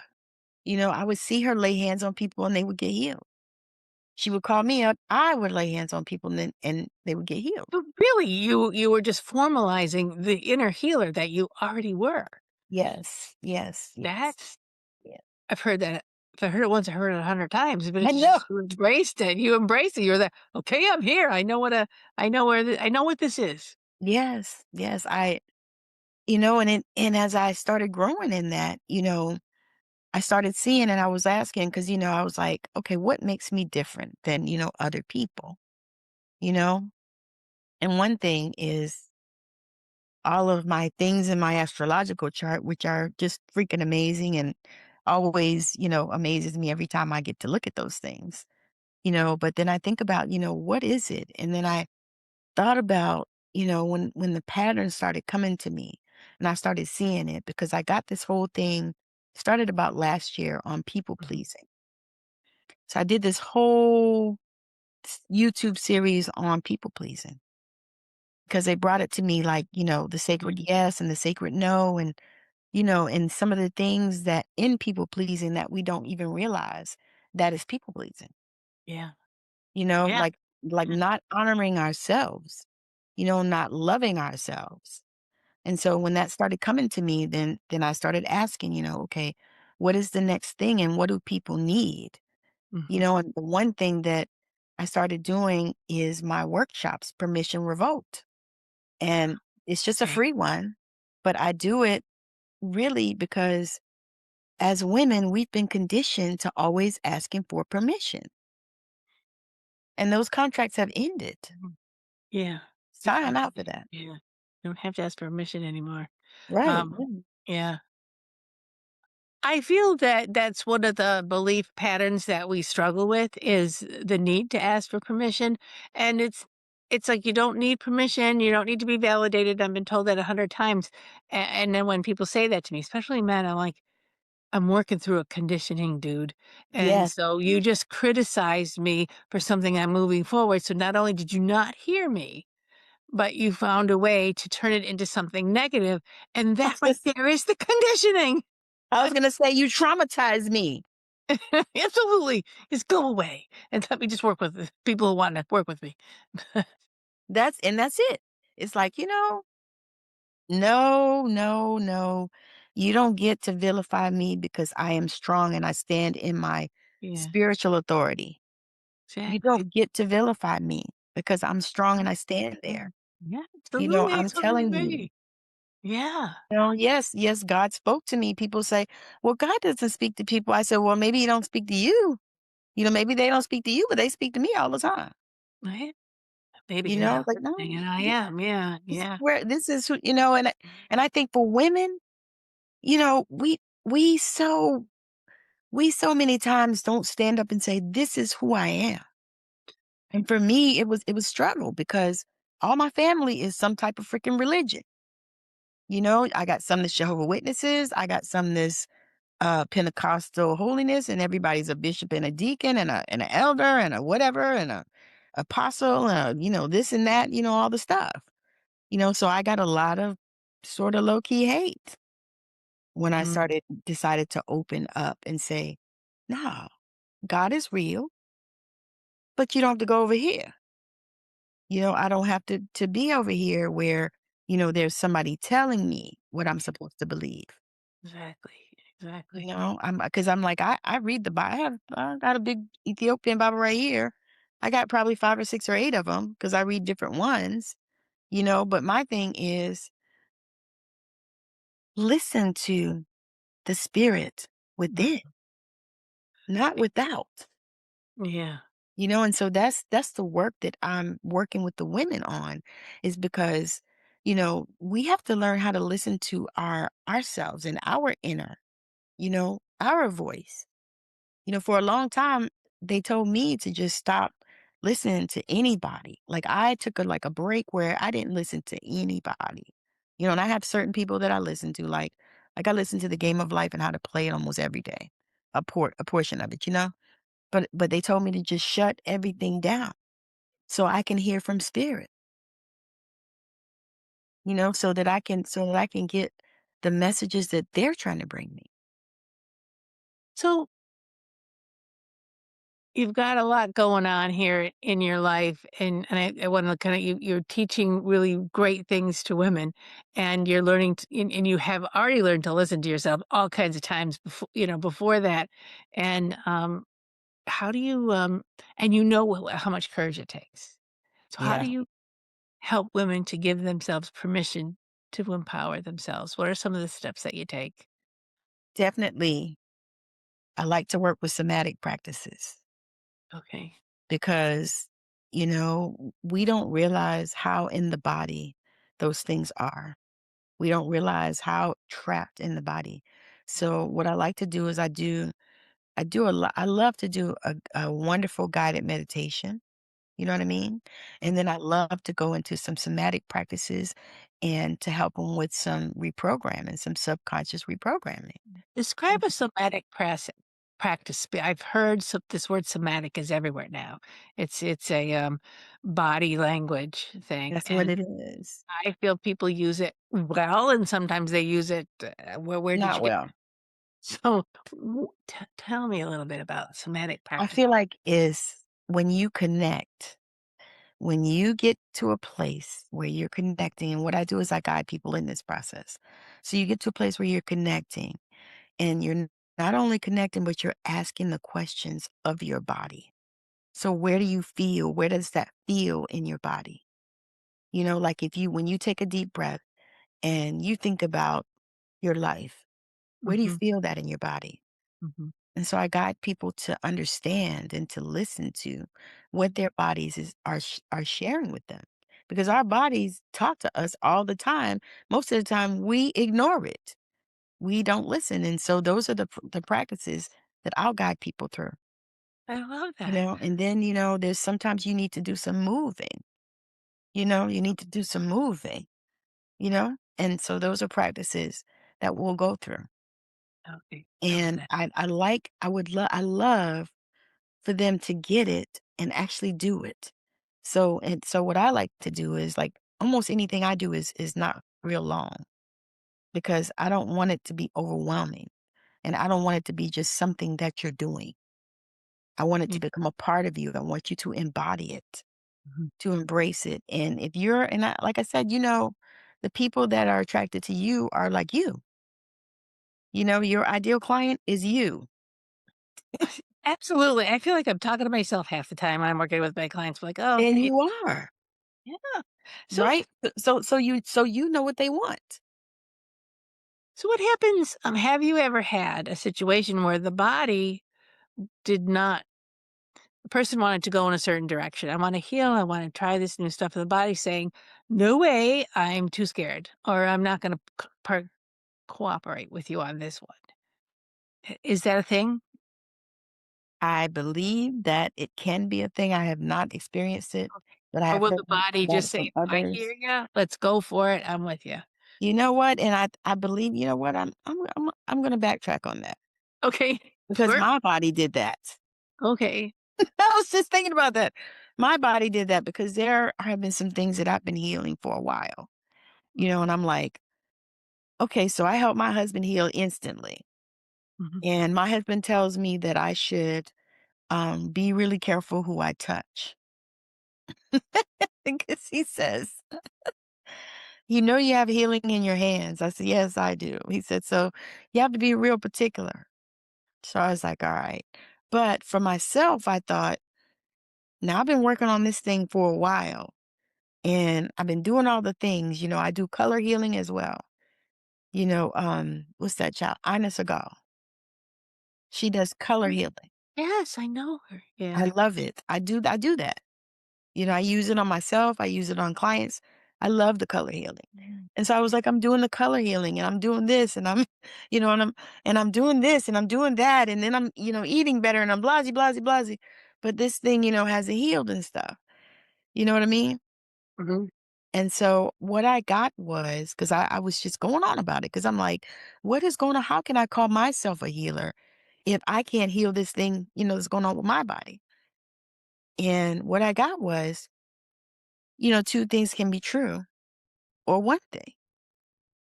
A: I would see her lay hands on people and they would get healed. She would call me up. I would lay hands on people and they would get healed.
B: But really, you were just formalizing the inner healer that you already were.
A: Yes, yes, yes.
B: That's
A: Yeah.
B: I've heard that. If I heard it once, I heard it 100 times, but
A: I
B: it's
A: know.
B: just you embraced it. You embraced it. You're there. Okay, I'm here. I know what this is.
A: Yes, yes. And as I started growing in that, I started seeing and I was asking because, I was like, okay, what makes me different than, other people, you know? And one thing is all of my things in my astrological chart, which are just freaking amazing and always, amazes me every time I get to look at those things, but then I think about, what is it? And then I thought about, when the patterns started coming to me and I started seeing it because I got this whole thing started about last year on people
B: Mhm,
A: pleasing. So I did this whole YouTube series on people pleasing because they brought it to me like, the
B: mhm.
A: sacred yes and the sacred no. And some of the things that in people pleasing that we don't even realize that is people pleasing,
B: Yeah. Yeah.
A: like not honoring ourselves, not loving ourselves. And so when that started coming to me, then I started asking, okay, what is the next thing and what do people need?
B: Mhm.
A: And the one thing that I started doing is my workshops, Permission Revoked. And it's just a
B: Okay.
A: free one, but I do it really because as women, we've been conditioned to always asking for permission. And those contracts have ended.
B: Mhm. Yeah.
A: It's
B: It's
A: time
B: time
A: out for that.
B: yeah. Don't have to ask permission anymore.
A: Right.
B: Um,
A: Mm.
B: yeah. I feel that that's one of the belief patterns that we struggle with is the need to ask for permission, and it's like you don't need permission, you don't need to be validated. I've been told that 100 times, and then when people say that to me, especially men, I'm like, "I'm working through a conditioning, dude, and
A: Yes.
B: so you just criticized me for something I'm moving forward, so not only did you not hear me, but you found a way to turn it into something negative, and
A: I
B: that
A: was
B: right
A: just
B: there is the conditioning."
A: I was gonna say you traumatized me.
B: Absolutely. Just go away and let me just work with the people who want to work with me.
A: That's it. It's like, no, no, no. You don't get to vilify me because I am strong and I stand in my
B: Yeah,
A: spiritual authority. You
B: exactly.
A: don't get to vilify me because I'm strong and I stand
B: Yeah,
A: there.
B: yeah, absolutely. I
A: I'm
B: totally
A: telling you.
B: agree. Yeah,
A: Yes, yes, God spoke to me. People say, well, God doesn't speak to people. I said, well, maybe he don't speak to you. Maybe they don't speak to you, but they speak to me all the time.
B: right. Maybe you're not
A: Like,
B: listening,
A: no,
B: and I am. Yeah, yeah,
A: this is who, and I think for women, you know, we, we so, we so many times don't stand up and say, this is who I am. And for me, it was struggle because all my family is some type of freaking religion. I got some that's Jehovah Witnesses. I got some that's Pentecostal holiness, and everybody's a bishop and a deacon and an elder and a whatever and a apostle, this and that, all the stuff. So I got a lot of sort of low key hate when I
B: mhm,
A: decided to open up and say, no, God is real, but you don't have to go over here. I don't have to be over here where, there's somebody telling me what I'm supposed to believe.
B: exactly. exactly.
A: I'm because I'm like, I read the Bible. I got a big Ethiopian Bible right here. I got probably 5 or 6 or 8 of them because I read different ones, but my thing is listen to the spirit within, not without.
B: Yeah.
A: And so that's the work that I'm working with the women on is because, we have to learn how to listen to ourselves and our inner, our voice. For a long time, they told me to just stop listening to anybody. Like I took a break where I didn't listen to anybody. And I have certain people that I listen to, like I listen to the game of life and how to play it almost every day, a portion of it. But they told me to just shut everything down so I can hear from spirit, so that I can get the messages that they're trying to bring me.
B: So you've got a lot going on here in your life, and I want to kind of you're teaching really great things to women, and you're learning, and you have already learned to listen to yourself all kinds of times before that, and how do you and how much courage it takes. So how do
A: Yeah,
B: you help women to give themselves permission to empower themselves? What are some of the steps that you take?
A: definitely. I like to work with somatic practices
B: Okay.
A: because, we don't realize how in the body those things are. We don't realize how trapped in the body. So what I like to do is I do a lot. I love to do a wonderful guided meditation. You know what I mean? And then I love to go into some somatic practices and to help them with some reprogramming, some subconscious reprogramming.
B: Describe a somatic practice. I've heard this word somatic is everywhere now. It's a body language thing,
A: That's what
B: and
A: it is.
B: I feel people use it well, and sometimes they use it. Where did
A: Not
B: you get?
A: well.
B: So, tell me a little bit about somatic
A: I
B: practice.
A: feel like is when you connect, when you get to a place where you're connecting, and what I do is I guide people in this process. So you get to a place where you're connecting and not only connecting, but you're asking the questions of your body. So where do you feel? Where does that feel in your body? Like when you take a deep breath and you think about your life, where do you
B: Hmm.
A: feel that in your body?
B: Hmm.
A: And so I guide people to understand and to listen to what their bodies are sharing with them. Because our bodies talk to us all the time. Most of the time we ignore it. We don't listen. And so those are the practices that I'll guide people through.
B: I love that.
A: And then, there's sometimes you need to do some moving. You need to do some moving, And so those are practices that we'll go through.
B: Okay, I love
A: And
B: that.
A: I love for them to get it and actually do it. So what I like to do is like almost anything I do is not real long because I don't want it to be overwhelming and I don't want it to be just something that you're doing. I want it
B: Yeah.
A: to become a part of you. I want you to embody it,
B: Mhm.
A: to embrace it. And if you're and I, like I said, the people that are attracted to you are like you. Your ideal client is you.
B: Absolutely. I feel like I'm talking to myself half the time when I'm working with my clients. Like, oh,
A: And
B: okay,
A: you are,
B: yeah. So,
A: right? So you know what they want.
B: so what happens? Have you ever had a situation where the body did not? The person wanted to go in a certain direction. I want to heal. I want to try this new stuff. And the body saying, "No way! I'm too scared, or I'm not going to cooperate with you on this one." Is that a thing?
A: I believe that it can be a thing. I have not experienced it, but I
B: Or
A: have
B: will
A: heard
B: the body
A: about
B: just
A: it from
B: say, "I hear
A: others.
B: you. Let's go for it. I'm with you."
A: You know what? And I believe, you know what? I'm gonna backtrack on that
B: Okay,
A: because
B: sure.
A: my body did that.
B: Okay.
A: I was just thinking about that. My body did that because there have been some things that I've been healing for a while, and I'm like, okay, so I helped my husband heal instantly.
B: Mhm.
A: And my husband tells me that I should be really careful who I touch because he says "You know you have healing in your hands." I said, "Yes, I do." He said, "So you have to be real particular." So I was like, "All right." But for myself, I thought, now I've been working on this thing for a while and I've been doing all the things, I do color healing as well. What's that child? Ina Segal. She does color
B: Mm.
A: healing.
B: Yes, I know her.
A: I
B: Yeah.
A: love it. I do that. I use it on myself. I use it on clients. I love the color healing.
B: Mhm.
A: And so I was like, I'm doing the color healing and I'm doing this and I'm, and I'm doing this and I'm doing that. And then I'm, eating better and I'm blasey, blasey, blasey. But this thing, hasn't healed and stuff. You know what I mean?
B: Mhm.
A: And so what I got was, because I was just going on about it, because I'm like, what is going on? How can I call myself a healer if I can't heal this thing, that's going on with my body? And what I got was, two things can be true or one thing.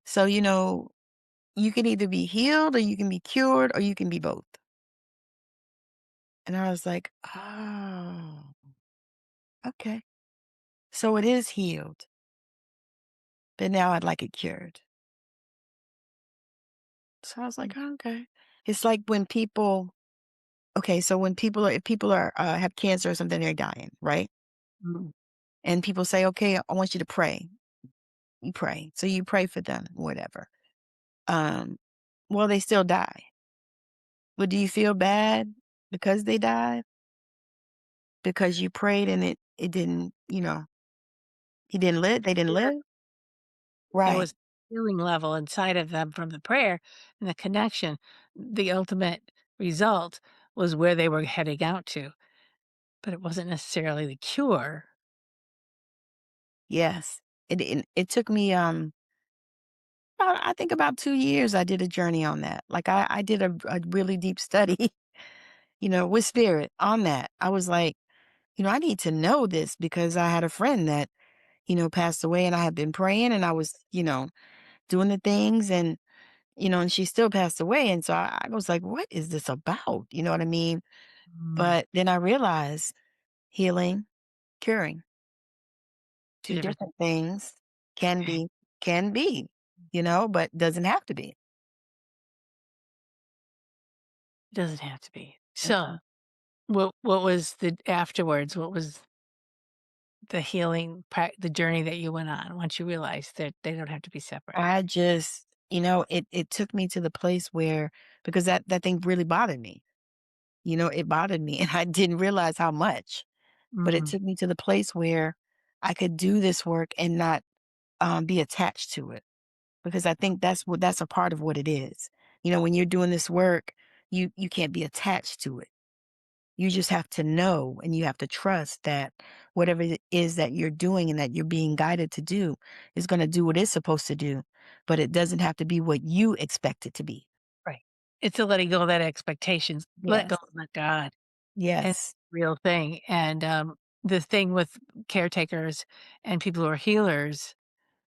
A: So, you can either be healed or you can be cured or you can be both. And I was like, oh, okay. So it is healed, but now I'd like it cured. So I was like, "Oh, okay." It's like when people, okay, so when people are, if people are, have cancer or something, they're dying, right?
B: Mhm.
A: And people say, okay, I want you to pray. You pray. So you pray for them, whatever. Um, well, they still die. But do you feel bad because they died? Because you prayed and it didn't, he didn't live, they didn't
B: Yeah.
A: live?
B: There
A: Right.
B: was healing level inside of them from the prayer and the connection. The ultimate result was where they were heading out to, but it wasn't necessarily the cure.
A: Yes. It took me I think about 2 years I did a journey on that. Like I did a really deep study, with spirit on that. I was like, I need to know this because I had a friend that, passed away and I had been praying and I was, doing the things and she still passed away. And so I was like, what is this about? You know what I mean?
B: Mm,
A: But then I realized healing, curing,
B: 2
A: two
B: different
A: different things can
B: okay.
A: be, can be, but doesn't have to be.
B: It doesn't have to be. So,
A: Uh-uh.
B: what was the afterwards? What was the healing the journey that you went on once you realized that they don't have to be separate?
A: I just, it took me to the place where, because that thing really bothered me, it bothered me and I didn't realize how much, but it
B: Mm,
A: took me to the place where I could do this work and not be attached to it. Because I think that's a part of what it is. When you're doing this work, you can't be attached to it. You just have to know and you have to trust that whatever it is that you're doing and that you're being guided to do is going to do what it's supposed to do, but it doesn't have to be what you expect it to be.
B: right. It's a letting go of that expectations. Let go
A: Yes.
B: and let God. And
A: Yes.
B: real thing. And the thing with caretakers and people who are healers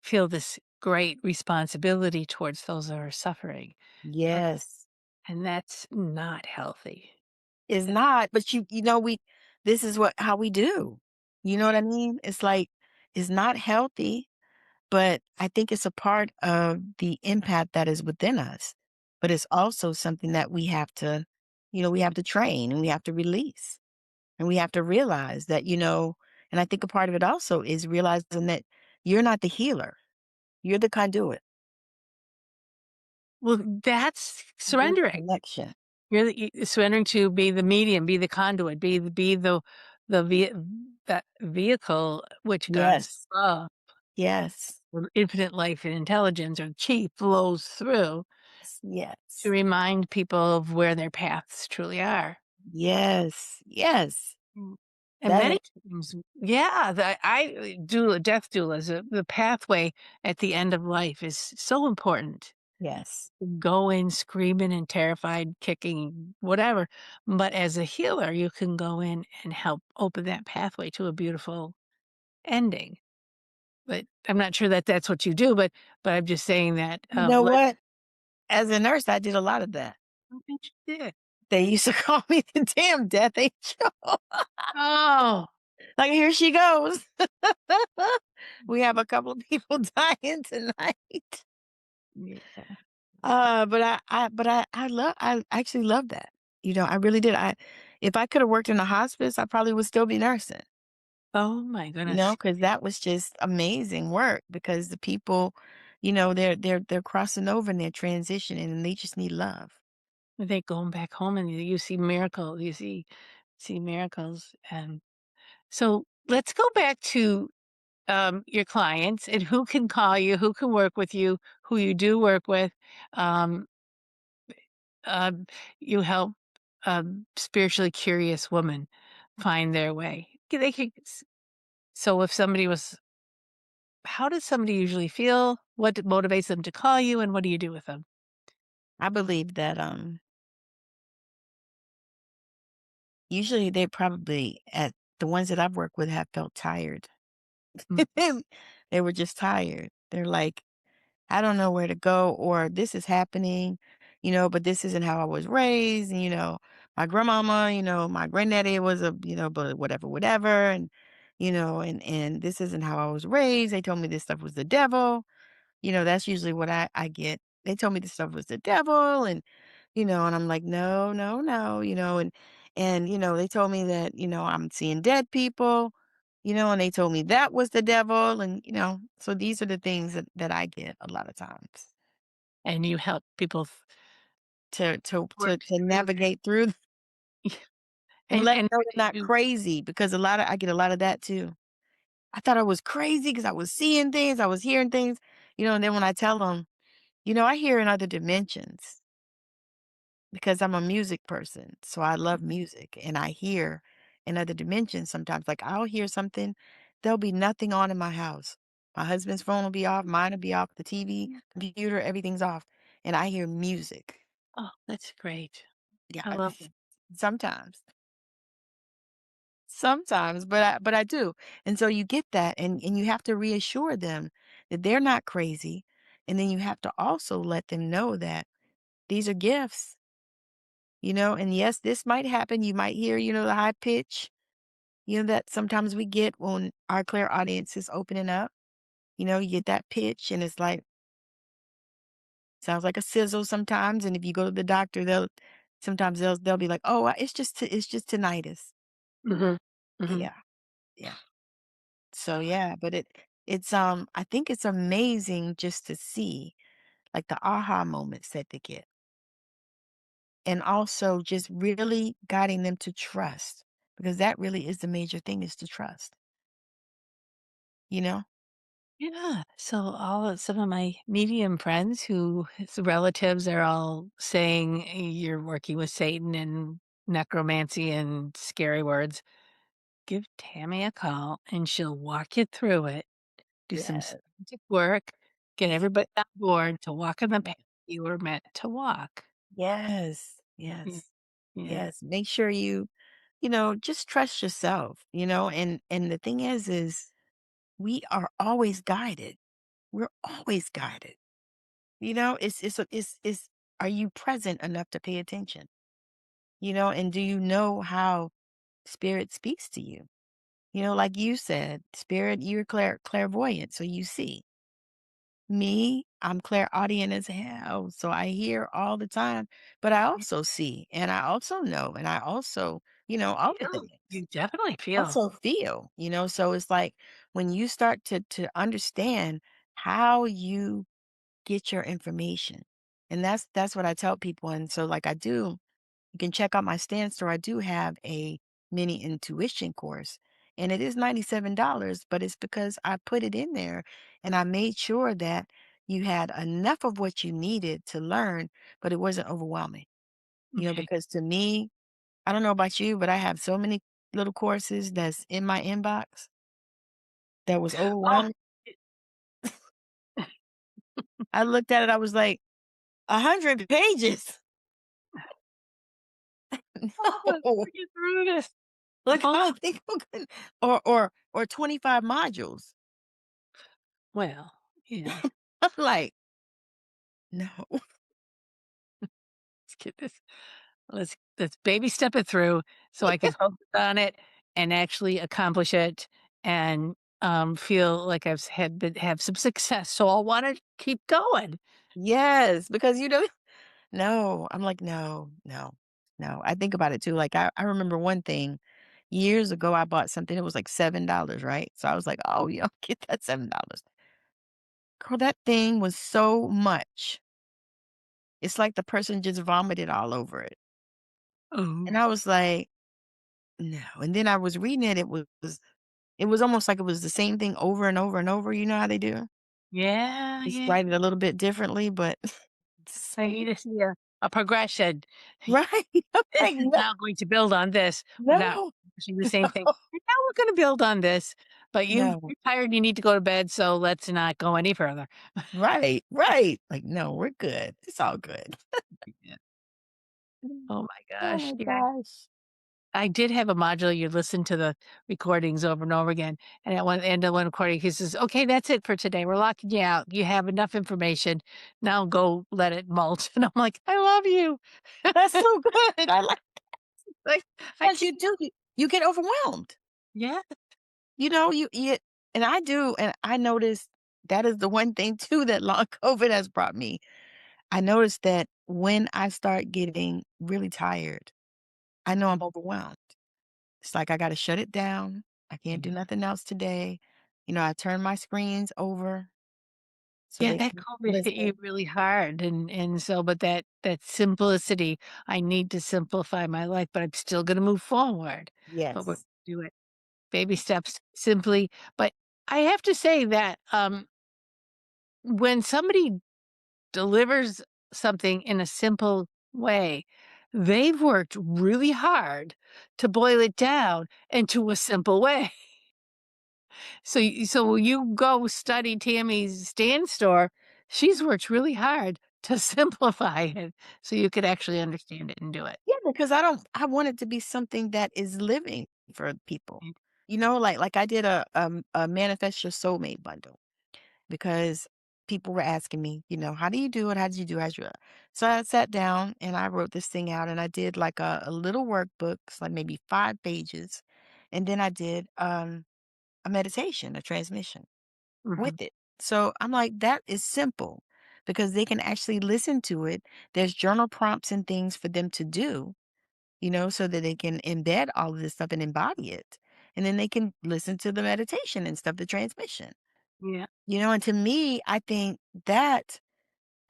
B: feel this great responsibility towards those that are suffering. Uh,
A: Yes.
B: And that's not healthy.
A: It's not, but we this is how we do. You know what I mean? It's like it's not healthy. But I think it's a part of the impact that is within us. But it's also something that we have to train and we have to release. And we have to realize that, and I think a part of it also is realizing that you're not the healer. You're the conduit.
B: Well, that's
A: You're the
B: surrendering.
A: connection.
B: Surrendering to be the medium, be the conduit, be the that vehicle which God's
A: Yes.
B: love,
A: Yes.
B: or infinite life and intelligence or chi flows through to
A: Yes.
B: remind people of where their paths truly are.
A: Yes. Yes.
B: Mm. And
A: That
B: many
A: makes
B: times, yeah, I do death doulas, the pathway at the end of life is so important.
A: yes.
B: Go in screaming and terrified, kicking, whatever. But as a healer, you can go in and help open that pathway to a beautiful ending. But I'm not sure that that's what you do, but I'm just saying that,
A: You know
B: let
A: what? As a nurse, I did a lot of that.
B: I think you did.
A: They used to call me the damn death angel.
B: Oh.
A: Like, here she goes. We have a couple of people dying tonight.
B: Yeah.
A: I actually love that. I really did. If I could have worked in a hospice, I probably would still be nursing,
B: Oh my goodness.
A: because that was just amazing work because the people, they're crossing over and they're transitioning and they just need love.
B: They going back home and you see miracles, you see miracles, and so let's go back to, your clients and who can call you, who can work with you, who you do work with. Um, um, you help, spiritually curious women find their way. They could so if somebody was how does somebody usually feel? What motivates them to call you, and what do you do with them?
A: I believe that usually they probably at the ones that I've worked with have felt tired.
B: Mm.
A: They were just tired. They're like, I don't know where to go, or this is happening, but this isn't how I was raised. And, my grandmama, my granddaddy was but whatever, whatever. And this isn't how I was raised. They told me this stuff was the devil. That's usually what I get. They told me this stuff was the devil. And I'm like, no, no, no, and they told me that, I'm seeing dead people, and they told me that was the devil. And, so these are the things that I get a lot of times
B: And you help people work
A: to
B: through
A: navigate through and let them
B: and
A: know
B: what
A: they're
B: they
A: not
B: do.
A: crazy because I get a lot of that too. I thought I was crazy because I was seeing things, I was hearing things, and then when I tell them, I hear in other dimensions. Because I'm a music person, so I love music, and I hear in other dimensions sometimes, like, I'll hear something, there'll be nothing on in my house. My husband's phone will be off, mine will be off, the TV, computer, everything's off, and I hear music.
B: Oh, that's great.
A: Yeah,
B: I love it.
A: sometimes. Sometimes, but I do, and so you get that, and you have to reassure them that they're not crazy, and then you have to also let them know that these are gifts. And yes, this might happen. You might hear, the high pitch, that sometimes we get when our audience is opening up. You get that pitch and it's like, sounds like a sizzle sometimes. And if you go to the doctor, sometimes they'll be like, oh, it's just tinnitus.
B: Mhm. Mhm.
A: Yeah. Yeah. So yeah, but I think it's amazing just to see like the aha moments that they get. And also just really guiding them to trust because that really is the major thing is to trust, you know?
B: Yeah. So some of my medium friends who his relatives are all saying you're working with Satan and necromancy and scary words. Give Tammy a call and she'll walk you through it. Do some
A: Yeah.
B: strategic work, get everybody on board to walk on the path you were meant to walk.
A: Yes.
B: Yeah.
A: Yes.
B: Yeah.
A: Yes. Make sure just trust yourself, and the thing is we are always guided. We're always guided. It's are you present enough to pay attention? And do you know how spirit speaks to you? Like you said, spirit, you're clairvoyant, so you see. Me, I'm clairaudient as hell, so I hear all the time, but I also see, and I also know, and I also, all the
B: Feel.
A: things.
B: You definitely feel.
A: Also feel, so it's like when you start to understand how you get your information, and that's what I tell people, and so like I do you can check out my stand store. I do have a mini intuition course, and it is $97, but it's because I put it in there and I made sure that you had enough of what you needed to learn, but it wasn't overwhelming.
B: Okay.
A: Because to me, I don't know about you, but I have so many little courses that's in my inbox that was
B: Oh,
A: overwhelming.
B: it
A: I looked at it, I was like, 100 pages.
B: oh, let's
A: No.
B: get through this.
A: Look,
B: Oh,
A: I don't think I'm gonna or 25 modules.
B: well, yeah.
A: I'm like, no.
B: Let's get this. Let's baby step it through so I can focus on it and actually accomplish it and, feel like have some success, so I wanna keep going.
A: Yes, because, no, I'm like, "No, no, no." I think about it too, like, I remember one thing, years ago, I bought something, it was like $7, right? So I was like, "Oh, yeah, get that $7." Girl, that thing was so much. It's like the person just vomited all over it, and
B: Oh.
A: I was like, "No," and then I was reading it, it was almost like it was the same thing over and over and over, you know how they do?
B: Yeah,
A: Just
B: yeah.
A: write it a little bit differently, but
B: I need to see a progression.
A: right? I'm
B: This
A: like,
B: is
A: "No,
B: now going to build on this without
A: no,
B: pushing the same thing. And now we're gonna build on this, but
A: no."
B: you're tired, you need to go to bed, so let's not go any further.
A: Right, right. Like, "No, we're good. It's all good."
B: Yeah. Oh my
A: Oh
B: gosh.
A: my
B: Yeah.
A: gosh.
B: I did have a module, you listen to the recordings over and over again, and at one end of one recording, he says, "Okay, that's it for today. We're locking you out. You have enough information. Now go let it mulch." And I'm like, "I love you."
A: That's so good. I like
B: Like, I
A: because
B: can't.
A: you get overwhelmed.
B: Yeah.
A: You and I do, and I noticed that is the one thing too that long COVID has brought me. I noticed that when I start getting really tired, I know I'm overwhelmed. It's like I gotta shut it down. I can't do
B: Yeah.
A: nothing else today. I turn my screens over so
B: Yeah,
A: they
B: that
A: can
B: COVID hit you
A: listen.
B: really hard, and so but that simplicity, I need to simplify my life, but I'm still gonna move forward, but we're
A: Yes.
B: do it baby steps, simply, but I have to say that, when somebody delivers something in a simple way, they've worked really hard to boil it down into a simple way. So when you go study Tammy's stand store, she's worked really hard to simplify it so you could actually understand it and do it.
A: Yeah, because I want it to be something that is living for people.
B: Mm.
A: Like I did a manifest your soulmate bundle because people were asking me, how do you do it? How did you do it? How'd you So I sat down and I wrote this thing out and I did like a little workbook, it's like maybe 5 pages. And then I did a meditation, a transmission with
B: Mhm.
A: it. So I'm like, that is simple because they can actually listen to it. There's journal prompts and things for them to do, so that they can embed all of this stuff and embody it. And then they can listen to the meditation and stuff, the transmission.
B: Yeah.
A: And to me, I think that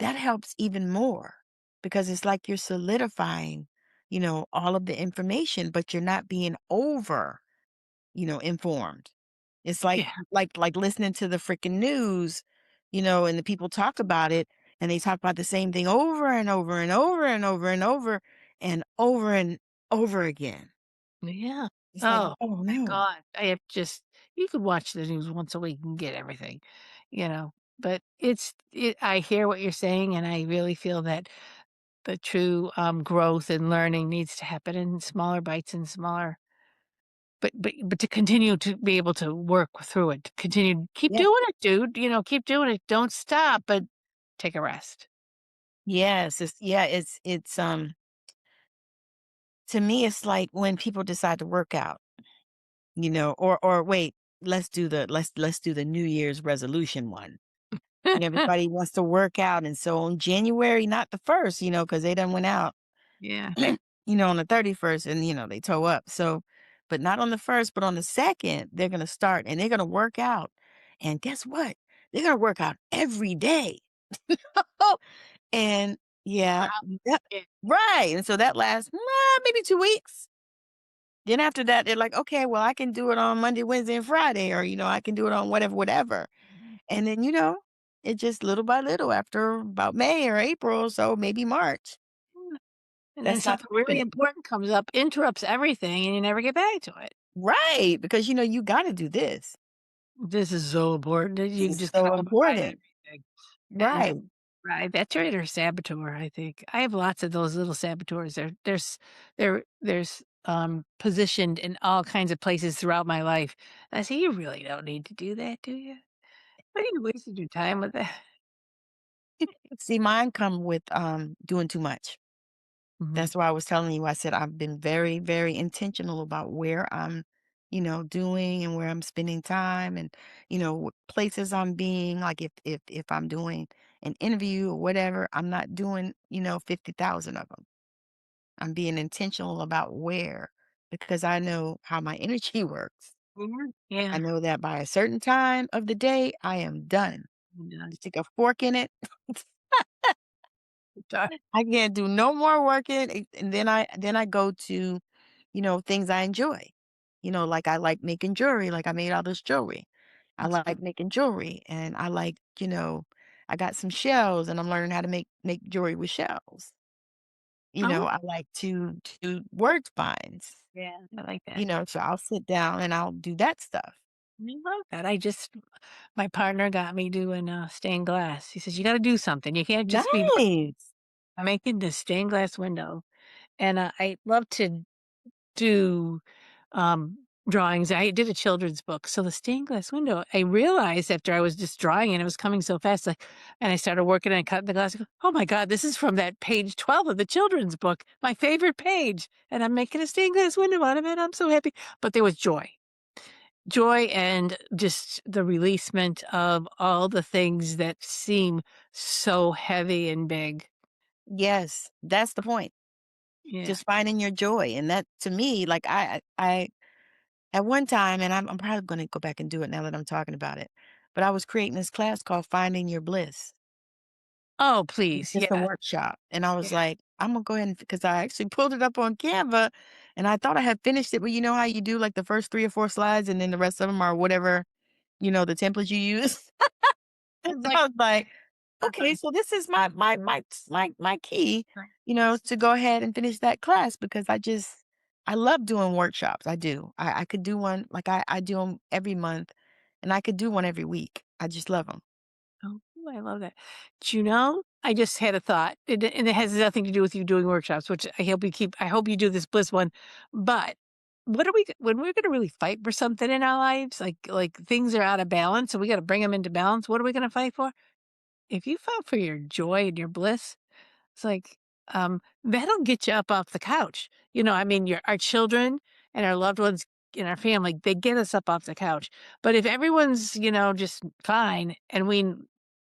A: that helps even more because it's like you're solidifying, all of the information, but you're not being over, informed. It's like
B: Yeah.
A: like listening to the freaking news, and the people talk about it and they talk about the same thing over and over and over and over and over and over again.
B: Yeah.
A: It's like,
B: Oh
A: "Oh,
B: my
A: no."
B: god. I have just you could watch the news once a week and get everything, you know? But I hear what you're saying, and I really feel that the true, growth and learning needs to happen in smaller bites and smaller but to continue to be able to work through it, to continue keep
A: Yeah.
B: doing it, dude, keep doing it, don't stop, but take a rest.
A: Yes, to me, it's like when people decide to work out, or wait, let's do the New Year's resolution one. Everybody wants to work out, and so on January, not the 1st, because they done went out,
B: Yeah.
A: on the 31st and, they toe up. So, but not on the 1st, but on the 2nd, they're gonna start and they're gonna work out. And guess what? They're gonna work out every day. And yeah,
B: Wow.
A: yep,
B: Yeah.
A: right. And so that lasts maybe 2 weeks. Then after that, they're like, okay, well, I can do it on Monday, Wednesday, and Friday, or I can do it on whatever, whatever. And then, it just little by little after about May or April, so maybe March.
B: And then
A: That's not
B: something really
A: happening.
B: important comes up, interrupts everything, and you never get back to it.
A: Right, because you gotta do this.
B: This is so important that
A: This
B: you
A: is
B: just
A: so
B: codify
A: important.
B: everything. And
A: Right.
B: right, that's your inner saboteur, I think. I have lots of those little saboteurs. There's positioned in all kinds of places throughout my life. I say, "You really don't need to do that, do you? Why are you wasting your time with that?"
A: See, mine come with, doing too much.
B: Mhm.
A: That's why I was telling you, I said I've been very, very intentional about where I'm doing and where I'm spending time and, what places I'm being. Like if I'm doing an interview or whatever, I'm not doing, 50,000 of them. I'm being intentional about where because I know how my energy works.
B: Mhm.
A: I
B: Yeah.
A: know that by a certain time of the day, I am done.
B: Yeah.
A: Stick a fork in it.
B: Uh,
A: I can't do no more working, and then I go to, things I enjoy. Like I like making jewelry, like I made all this jewelry. I
B: That's
A: like
B: fun.
A: making jewelry, and I like, I got some shells, and I'm learning how to make jewelry with shells.
B: Oh,
A: I like to do word finds.
B: yeah, I like that.
A: So I'll sit down and I'll do that stuff.
B: I love that. My partner got me doing, stained glass. He says, "You gotta do something. You can't just be
A: Nice.
B: making this stained glass window." And, I love to do, drawings. I did a children's book. So the stained glass window, I realized after I was just drawing and it was coming so fast, like, and I started working and cutting the glass. I go, "Oh my God, this is from that page 12 of the children's book, my favorite page. And I'm making a stained glass window out of it. I'm so happy." But there was joy and just the releasement of all the things that seem so heavy and big.
A: Yes, that's the point.
B: Yeah.
A: Just finding your joy, and that to me, like I at one time, and I'm probably gonna go back and do it now that I'm talking about it, but I was creating this class called Finding Your Bliss.
B: Oh,
A: It was
B: please.
A: just a
B: Yeah.
A: workshop, and I
B: Yeah.
A: was like, "I'm gonna go ahead and" because I actually pulled it up on Canva, and I thought I had finished it, but you know how you do, like, the first 3 or 4 slides, and then the rest of them are whatever, the template you use?
B: It's like,
A: I was like, "Okay,
B: uh-huh.
A: so this is my key, to go ahead and finish that class," because I love doing workshops, I do. I could do one like, I do them every month, and I could do one every week. I just love them.
B: Oh, I love that. Do you know, I just had a thought, and it has nothing to do with you doing workshops, which I hope you do this bliss one, but what are we when we're gonna really fight for something in our lives, like things are out of balance and we gotta bring them into balance, what are we gonna fight for? If you fought for your joy and your bliss, it's like, that'll get you up off the couch. I mean, our children and our loved ones in our family, they get us up off the couch. But if everyone's, just fine and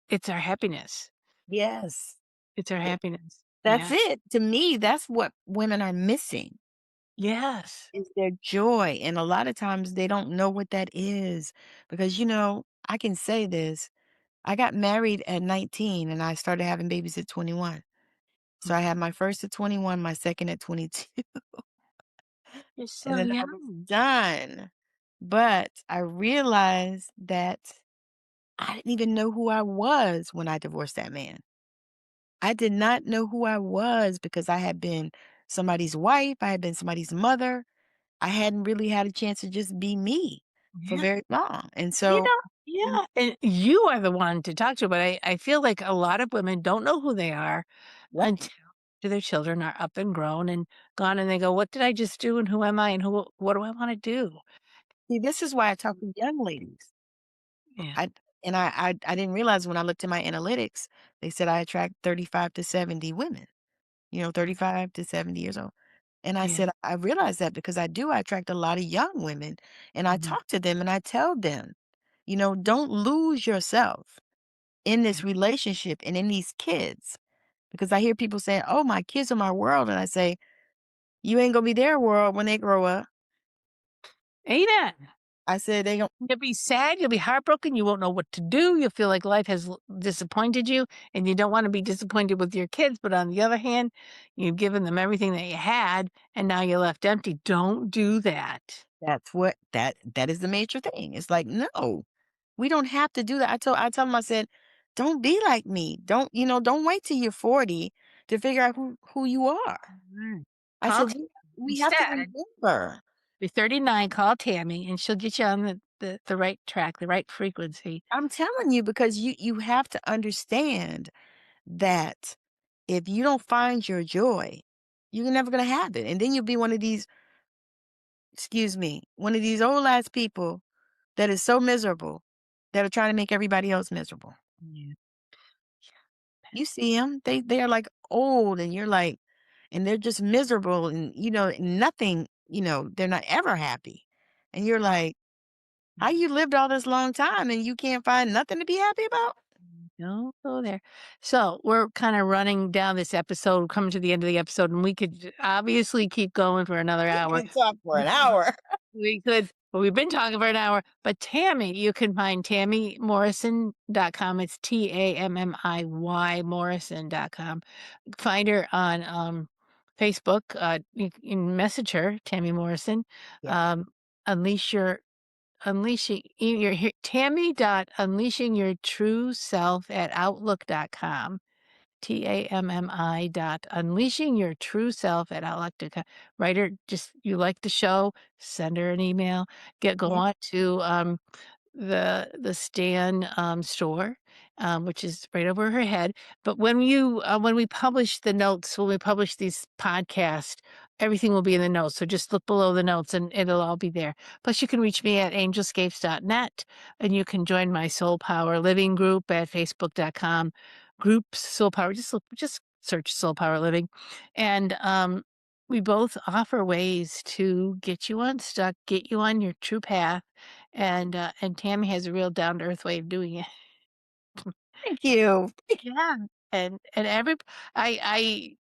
B: it's our happiness.
A: Yes.
B: It's our
A: It
B: happiness.
A: that's
B: Yeah.
A: it. To me, that's what women are missing
B: Yes.
A: is their joy, and a lot of times they don't know what that is because, I can say this, I got married at 19 and I started having babies at 21. So I
B: Mm.
A: had my first at 21, my second at 22,
B: You're
A: and
B: so
A: then I was
B: young.
A: done. But I realized that I didn't even know who I was when I divorced that man. I did not know who I was because I had been somebody's wife, I had been somebody's mother. I hadn't really had a chance to just be me for
B: Yeah.
A: very long. And
B: You
A: so
B: know
A: when
B: yeah, and you are the one to talk to, but I feel like a lot of women don't know who they are
A: right.
B: until their children are up and grown and gone, and they go, "What did I just do, and who am I, and what do I wanna do?"
A: See, this is why I talk to young ladies.
B: Yeah.
A: I and I didn't realize when I looked at my analytics, they said I attract 35 to 70 women, 35 to 70 years old. And I
B: Yeah.
A: said, I realized that because I do, I attract a lot of young women. And I
B: Mhm.
A: talk to them and I tell them, don't lose yourself in this
B: Yeah.
A: relationship and in these kids. Because I hear people saying, oh, my kids are my world. And I say, you ain't gonna be their world when they grow up.
B: Amen.
A: I said they don't
B: You'll be sad, you'll be heartbroken, you won't know what to do, you'll feel like life has disappointed you, and you don't wanna be disappointed with your kids, but on the other hand, you've given them everything that you had, and now you're left empty. Don't do that.
A: that's what that is the major thing. It's like, no, we don't have to do that. I tell them, I said, don't be like me. Don't wait till you're 40 to figure out who you are.
B: Mm.
A: I
B: Call
A: said,
B: Tammy
A: we have to
B: instead.
A: remember.
B: You're 39, call Tammy, and she'll get you on the right track, the right frequency.
A: I'm telling you because you have to understand that if you don't find your joy, you're never gonna have it. And then you'll be one of these, excuse me, one of these old ass people that is so miserable that are trying to make everybody else miserable.
B: Yeah.
A: You see them, they are like old and you're like, and they're just miserable and nothing, they're not ever happy. And you're like, how you lived all this long time and you can't find nothing to be happy about?
B: Don't go there. So we're kind of running down this episode, coming to the end of the episode, and we could obviously keep going for another
A: We
B: hour.
A: can talk for an hour.
B: We could, but we've been talking for an hour. But Tammy, you can find TammyMorrison.com. It's TAMMIY Morrison.com. Find her on Facebook. You can message her, Tammy Morrison.
A: Yes.
B: Um, unleash your unleashing your Tammy dot unleashing your true self at outlook.com. TAMMI dot unleashing your true self at outlook.com. Write her, just you like the show, send her an email. Go
A: Mhm.
B: on to the Stan, store, which is right over her head. But when we publish the notes, when we publish these podcasts, everything will be in the notes. So just look below the notes and it'll all be there. Plus, you can reach me at angelscapes.net, and you can join my Soul Power Living group at facebook.com. Groups Soul Power. Just search Soul Power Living, and we both offer ways to get you unstuck, get you on your true path, and Tammy has a real down to earth way of doing it.
A: Thank you.
B: Yeah, and every I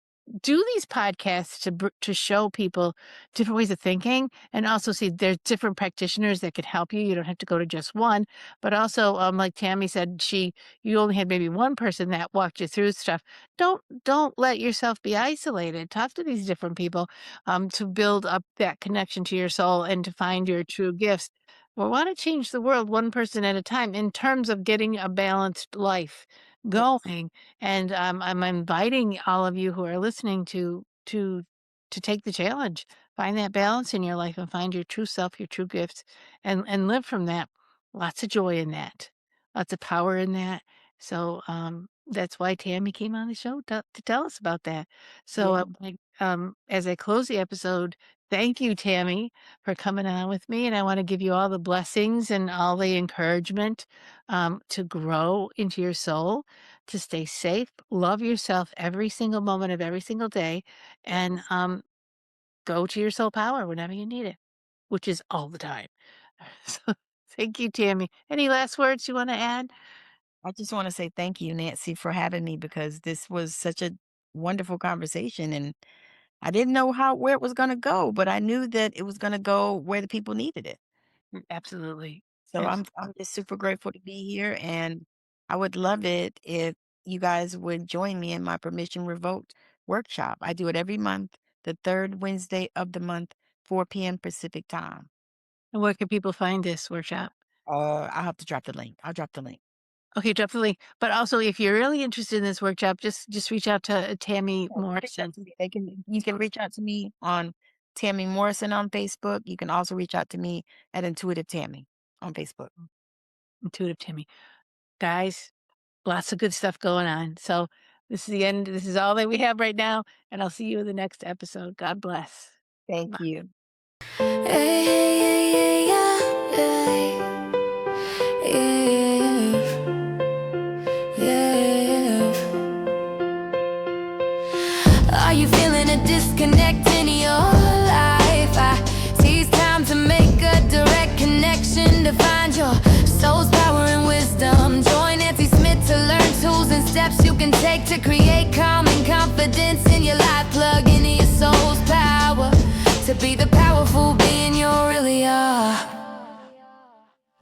B: do these podcasts to show people different ways of thinking, and also see there's different practitioners that could help you. You don't have to go to just one, but also, like Tammy said, you only had maybe one person that walked you through stuff. Don't let yourself be isolated. Talk to these different people, to build up that connection to your soul and to find your true gifts. We want to change the world one person at a time in terms of getting a balanced life
A: Yes.
B: going. And I'm inviting all of you who are listening to take the challenge, find that balance in your life, and find your true self, your true gifts, and live from that. Lots of joy in that, lots of power in that. So that's why Tammy came on the show to tell us about that. So
A: Yeah.
B: as I close the episode, thank you, Tammy, for coming on with me, and I want to give you all the blessings and all the encouragement, to grow into your soul, to stay safe, love yourself every single moment of every single day, and
A: Yes.
B: go to your soul power whenever you need it, which is all the time. So, thank you, Tammy. Any last words you want to add?
A: I just want to say thank you, Nancy, for having me because this was such a wonderful conversation. And I didn't know where it was going to go, but I knew that it was going to go where the people needed it.
B: Absolutely.
A: So I'm just super grateful to be here, and I would love it if you guys would join me in my permission revoked workshop. I do it every month, the third Wednesday of the month, 4 p.m. Pacific time.
B: And where can people find this workshop?
A: I'll have to drop the link. I'll drop the link.
B: Okay, definitely. But also, if you're really interested in this workshop, just reach out to Tammy
A: Yeah, just reach out
B: Morrison.
A: to me. You can reach out to me on Tammy Morrison on Facebook. You can also reach out to me at Intuitive Tammy on Facebook.
B: Intuitive Tammy. Guys, lots of good stuff going on. So this is the end. This is all that we have right now, and I'll see you in the next episode. God bless.
A: Thank
B: Bye.
A: you.
C: Hey, hey, hey, hey, yeah, yeah.